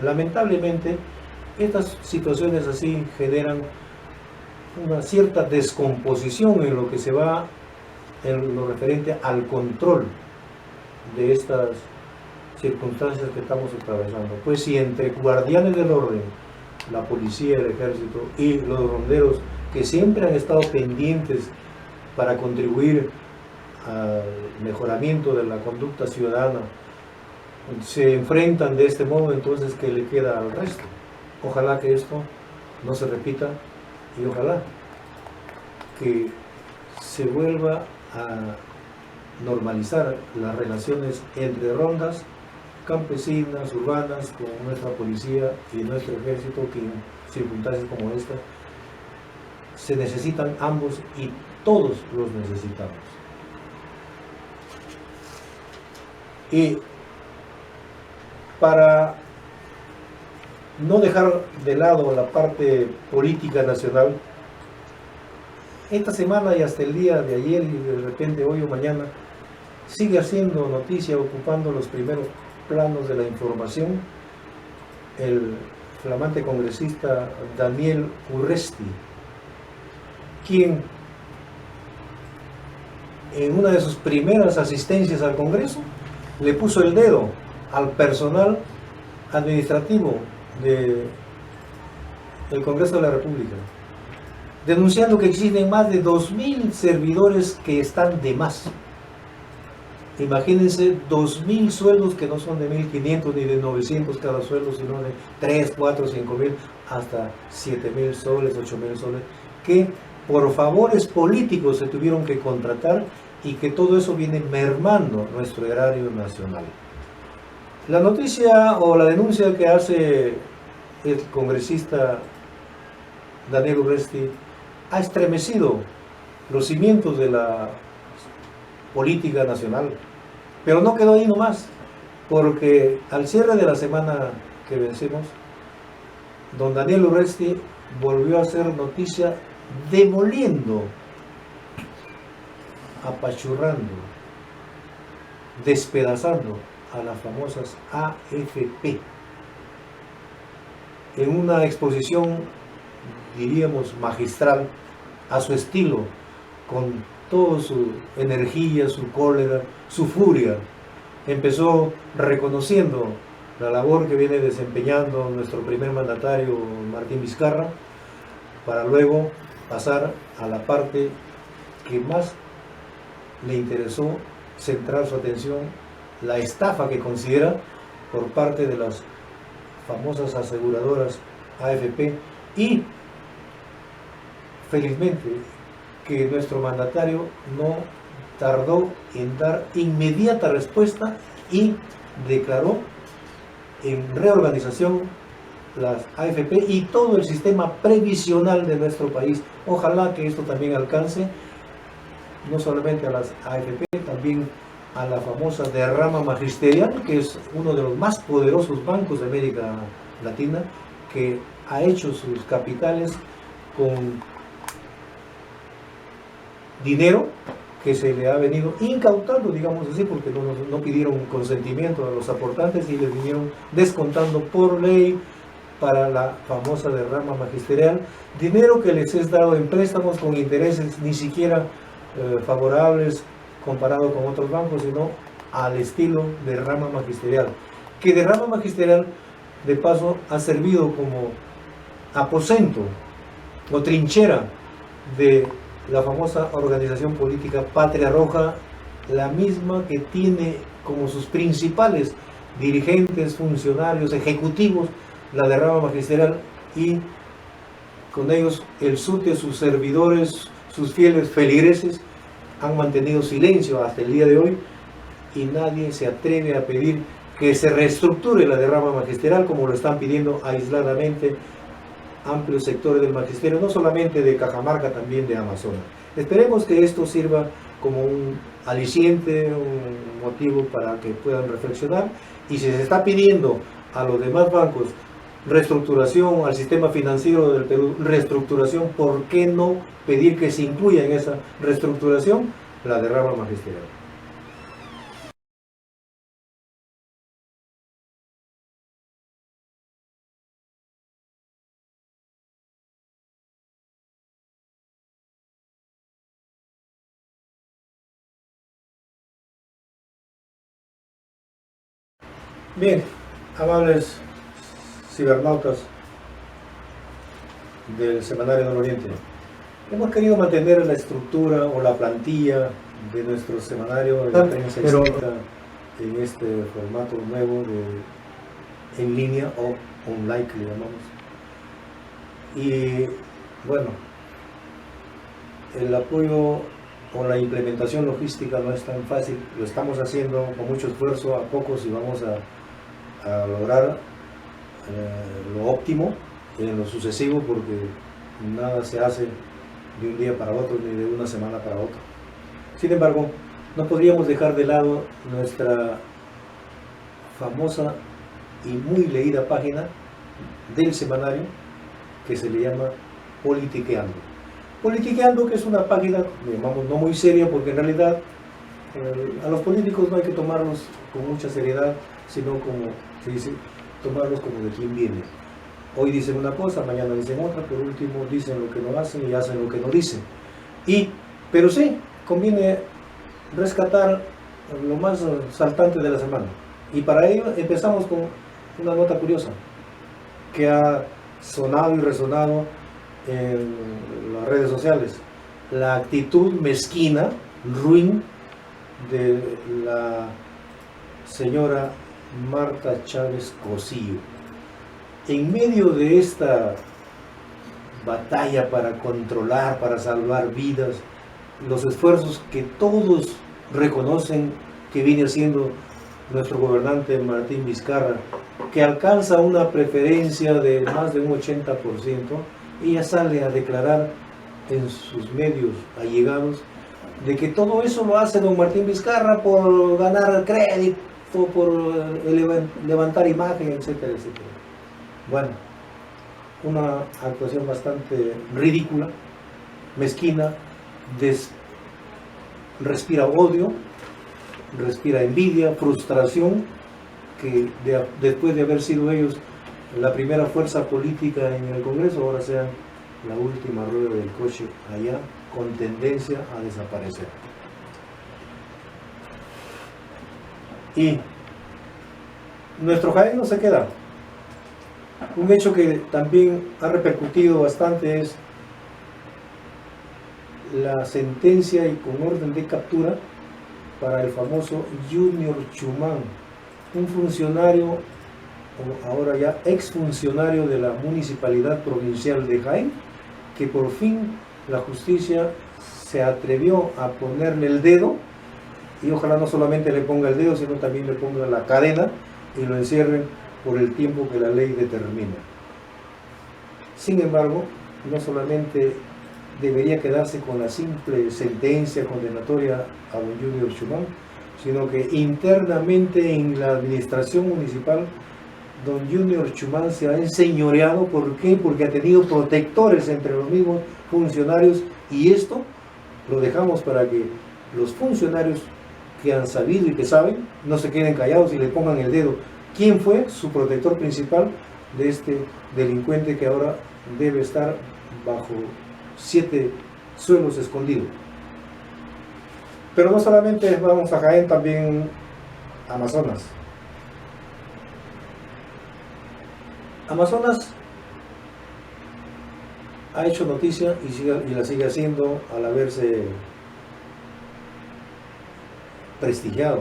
Speaker 1: Lamentablemente, estas situaciones así generan una cierta descomposición en lo que se va en lo referente al control de estas circunstancias que estamos atravesando. Pues si entre guardianes del orden, la policía, el ejército y los ronderos, que siempre han estado pendientes para contribuir al mejoramiento de la conducta ciudadana, se enfrentan de este modo, entonces ¿qué le queda al resto? Ojalá que esto no se repita y ojalá que se vuelva a normalizar las relaciones entre rondas campesinas, urbanas, con nuestra policía y nuestro ejército, que en circunstancias como esta se necesitan ambos y todos los necesitamos. Y para no dejar de lado la parte política nacional, esta semana y hasta el día de ayer y de repente hoy o mañana sigue haciendo noticia, ocupando los primeros planos de la información, el flamante congresista Daniel Urresti, quien en una de sus primeras asistencias al Congreso le puso el dedo al personal administrativo del Congreso de la República, denunciando que existen más de 2.000 servidores que están de más. Imagínense 2.000 sueldos que no son de 1.500 ni de 900 cada sueldo, sino de 3, 4, 5.000 hasta 7.000 soles, 8.000 soles, que por favores políticos se tuvieron que contratar, y que todo eso viene mermando nuestro erario nacional. La noticia o la denuncia que hace el congresista Daniel Urresti ha estremecido los cimientos de la política nacional, pero no quedó ahí nomás, porque al cierre de la semana que vencemos, don Daniel Urresti volvió a hacer noticia demoliendo, apachurrando, despedazando a las famosas AFP. En una exposición, diríamos, magistral, a su estilo, con toda su energía, su cólera, su furia, empezó reconociendo la labor que viene desempeñando nuestro primer mandatario Martín Vizcarra, para luego pasar a la parte que más le interesó centrar su atención, la estafa que considera por parte de las famosas aseguradoras AFP, y felizmente que nuestro mandatario no tardó en dar inmediata respuesta y declaró en reorganización las AFP y todo el sistema previsional de nuestro país. Ojalá que esto también alcance no solamente a las AFP, también a la famosa derrama magisterial, que es uno de los más poderosos bancos de América Latina, que ha hecho sus capitales con dinero que se le ha venido incautando, digamos así, porque no pidieron consentimiento a los aportantes y les vinieron descontando por ley para la famosa derrama magisterial, dinero que les es dado en préstamos con intereses ni siquiera favorables comparado con otros bancos, sino al estilo derrama magisterial, que derrama magisterial de paso ha servido como aposento o trinchera de la famosa organización política Patria Roja, la misma que tiene como sus principales dirigentes, funcionarios, ejecutivos, la derrama magisterial, y con ellos el SUTE, sus servidores, sus fieles feligreses han mantenido silencio hasta el día de hoy, y nadie se atreve a pedir que se reestructure la derrama magisterial como lo están pidiendo aisladamente amplios sectores del magisterio, no solamente de Cajamarca, también de Amazonas. Esperemos que esto sirva como un aliciente, un motivo para que puedan reflexionar, y si se está pidiendo a los demás bancos reestructuración, al sistema financiero del Perú reestructuración, ¿por qué no pedir que se incluya en esa reestructuración la derrama magisterial? Bien, amables cibernautas del Semanario Nororiente, hemos querido mantener la estructura o la plantilla de nuestro semanario de prensa escrita en este formato nuevo de en línea o online, que le llamamos. Y bueno, el apoyo o la implementación logística no es tan fácil, lo estamos haciendo con mucho esfuerzo, a pocos, y vamos a lograr lo óptimo en lo sucesivo, porque nada se hace de un día para otro ni de una semana para otra. Sin embargo, no podríamos dejar de lado nuestra famosa y muy leída página del semanario, que se le llama Politiqueando. Politiqueando, que es una página, digamos, no muy seria, porque en realidad a los políticos no hay que tomarlos con mucha seriedad, sino como se dice, tomarlos como de quien viene. Hoy dicen una cosa, mañana dicen otra, por último dicen lo que no hacen y hacen lo que no dicen. Pero sí, conviene rescatar lo más saltante de la semana. Y para ello empezamos con una nota curiosa que ha sonado y resonado en las redes sociales: la actitud mezquina, ruin, de la señora Marta Chávez Cosío. En medio de esta batalla para controlar, para salvar vidas, los esfuerzos que todos reconocen que viene haciendo nuestro gobernante Martín Vizcarra, que alcanza una preferencia de más de un 80%, ella sale a declarar en sus medios allegados de que todo eso lo hace don Martín Vizcarra por ganar crédito, por levantar imagen, etcétera, etcétera. Bueno, una actuación bastante ridícula, mezquina, respira odio, respira envidia, frustración, que después de haber sido ellos la primera fuerza política en el Congreso, ahora sean la última rueda del coche allá, con tendencia a desaparecer. Y nuestro Jaén no se queda. Un hecho que también ha repercutido bastante es la sentencia y con orden de captura para el famoso Junior Chumán, un funcionario, o ahora ya exfuncionario de la Municipalidad Provincial de Jaén, que por fin la justicia se atrevió a ponerle el dedo, y ojalá no solamente le ponga el dedo, sino también le ponga la cadena y lo encierren por el tiempo que la ley determina. Sin embargo, no solamente debería quedarse con la simple sentencia condenatoria a don Junior Chumán, sino que internamente en la administración municipal don Junior Chumán se ha enseñoreado. ¿Por qué? Porque ha tenido protectores entre los mismos funcionarios, y esto lo dejamos para que los funcionarios que han sabido y que saben no se queden callados y le pongan el dedo. ¿Quién fue su protector principal de este delincuente que ahora debe estar bajo 7 suelos escondidos? Pero no solamente vamos a Jaén, también Amazonas. Amazonas ha hecho noticia y la sigue haciendo al haberse prestigiado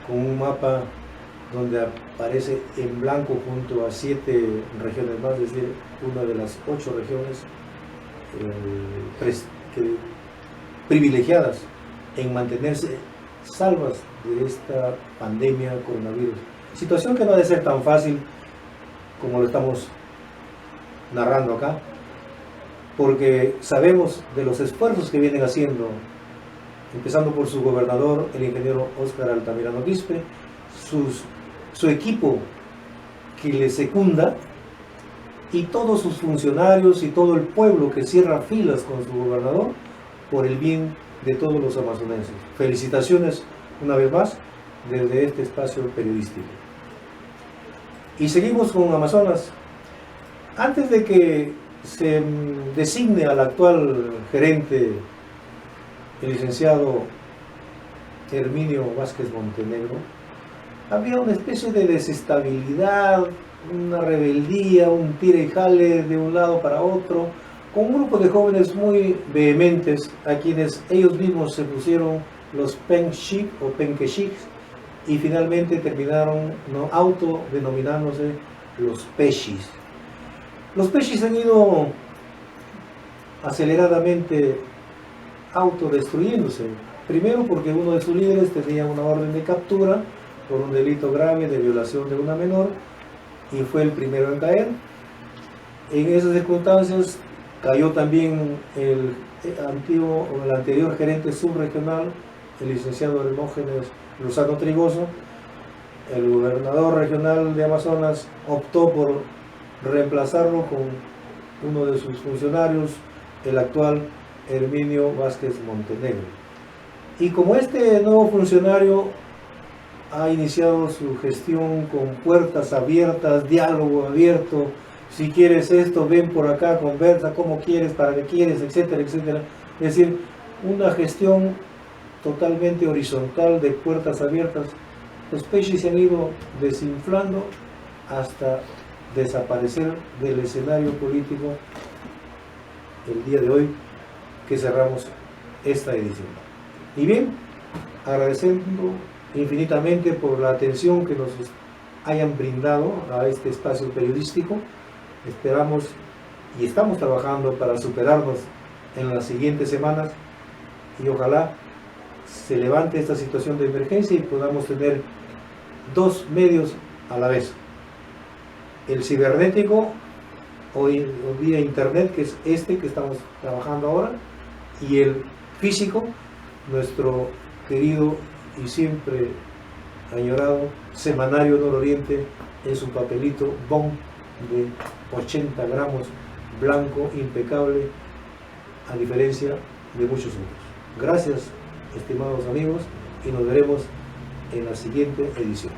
Speaker 1: con un mapa donde aparece en blanco junto a 7 regiones más, es decir, una de las 8 regiones privilegiadas en mantenerse salvas de esta pandemia coronavirus. Situación que no ha de ser tan fácil como lo estamos narrando acá, porque sabemos de los esfuerzos que vienen haciendo, empezando por su gobernador, el ingeniero Óscar Altamirano Quispe, su equipo que le secunda, y todos sus funcionarios y todo el pueblo que cierra filas con su gobernador por el bien de todos los amazonenses. Felicitaciones una vez más desde este espacio periodístico. Y seguimos con Amazonas. Antes de que se designe al actual gerente, el licenciado Herminio Vázquez Montenegro, había una especie de desestabilidad, una rebeldía, un tira y jale de un lado para otro, con un grupo de jóvenes muy vehementes a quienes ellos mismos se pusieron los Penshik o Penquechiks, y finalmente terminaron autodenominándose los Peshis. Los Peshis han ido aceleradamente autodestruyéndose. Primero porque uno de sus líderes tenía una orden de captura por un delito grave de violación de una menor y fue el primero en caer. En esas circunstancias cayó también el anterior gerente subregional, el licenciado Hermógenes Lozano Trigoso. El gobernador regional de Amazonas optó por reemplazarlo con uno de sus funcionarios, el actual Herminio Vázquez Montenegro. Y como este nuevo funcionario ha iniciado su gestión con puertas abiertas, diálogo abierto, si quieres esto, ven por acá, conversa, cómo quieres, para qué quieres, etcétera, etcétera. Es decir, una gestión totalmente horizontal de puertas abiertas. Los Peshis se han ido desinflando hasta desaparecer del escenario político el día de hoy que cerramos esta edición. Y bien, agradeciendo infinitamente por la atención que nos hayan brindado a este espacio periodístico. Esperamos y estamos trabajando para superarnos en las siguientes semanas y ojalá se levante esta situación de emergencia y podamos tener 2 medios a la vez: el cibernético o vía internet, que es este que estamos trabajando ahora, y el físico, nuestro querido y siempre añorado Semanario Nororiente en su papelito BOM de 80 gramos, blanco, impecable, a diferencia de muchos otros. Gracias, estimados amigos, y nos veremos en la siguiente edición.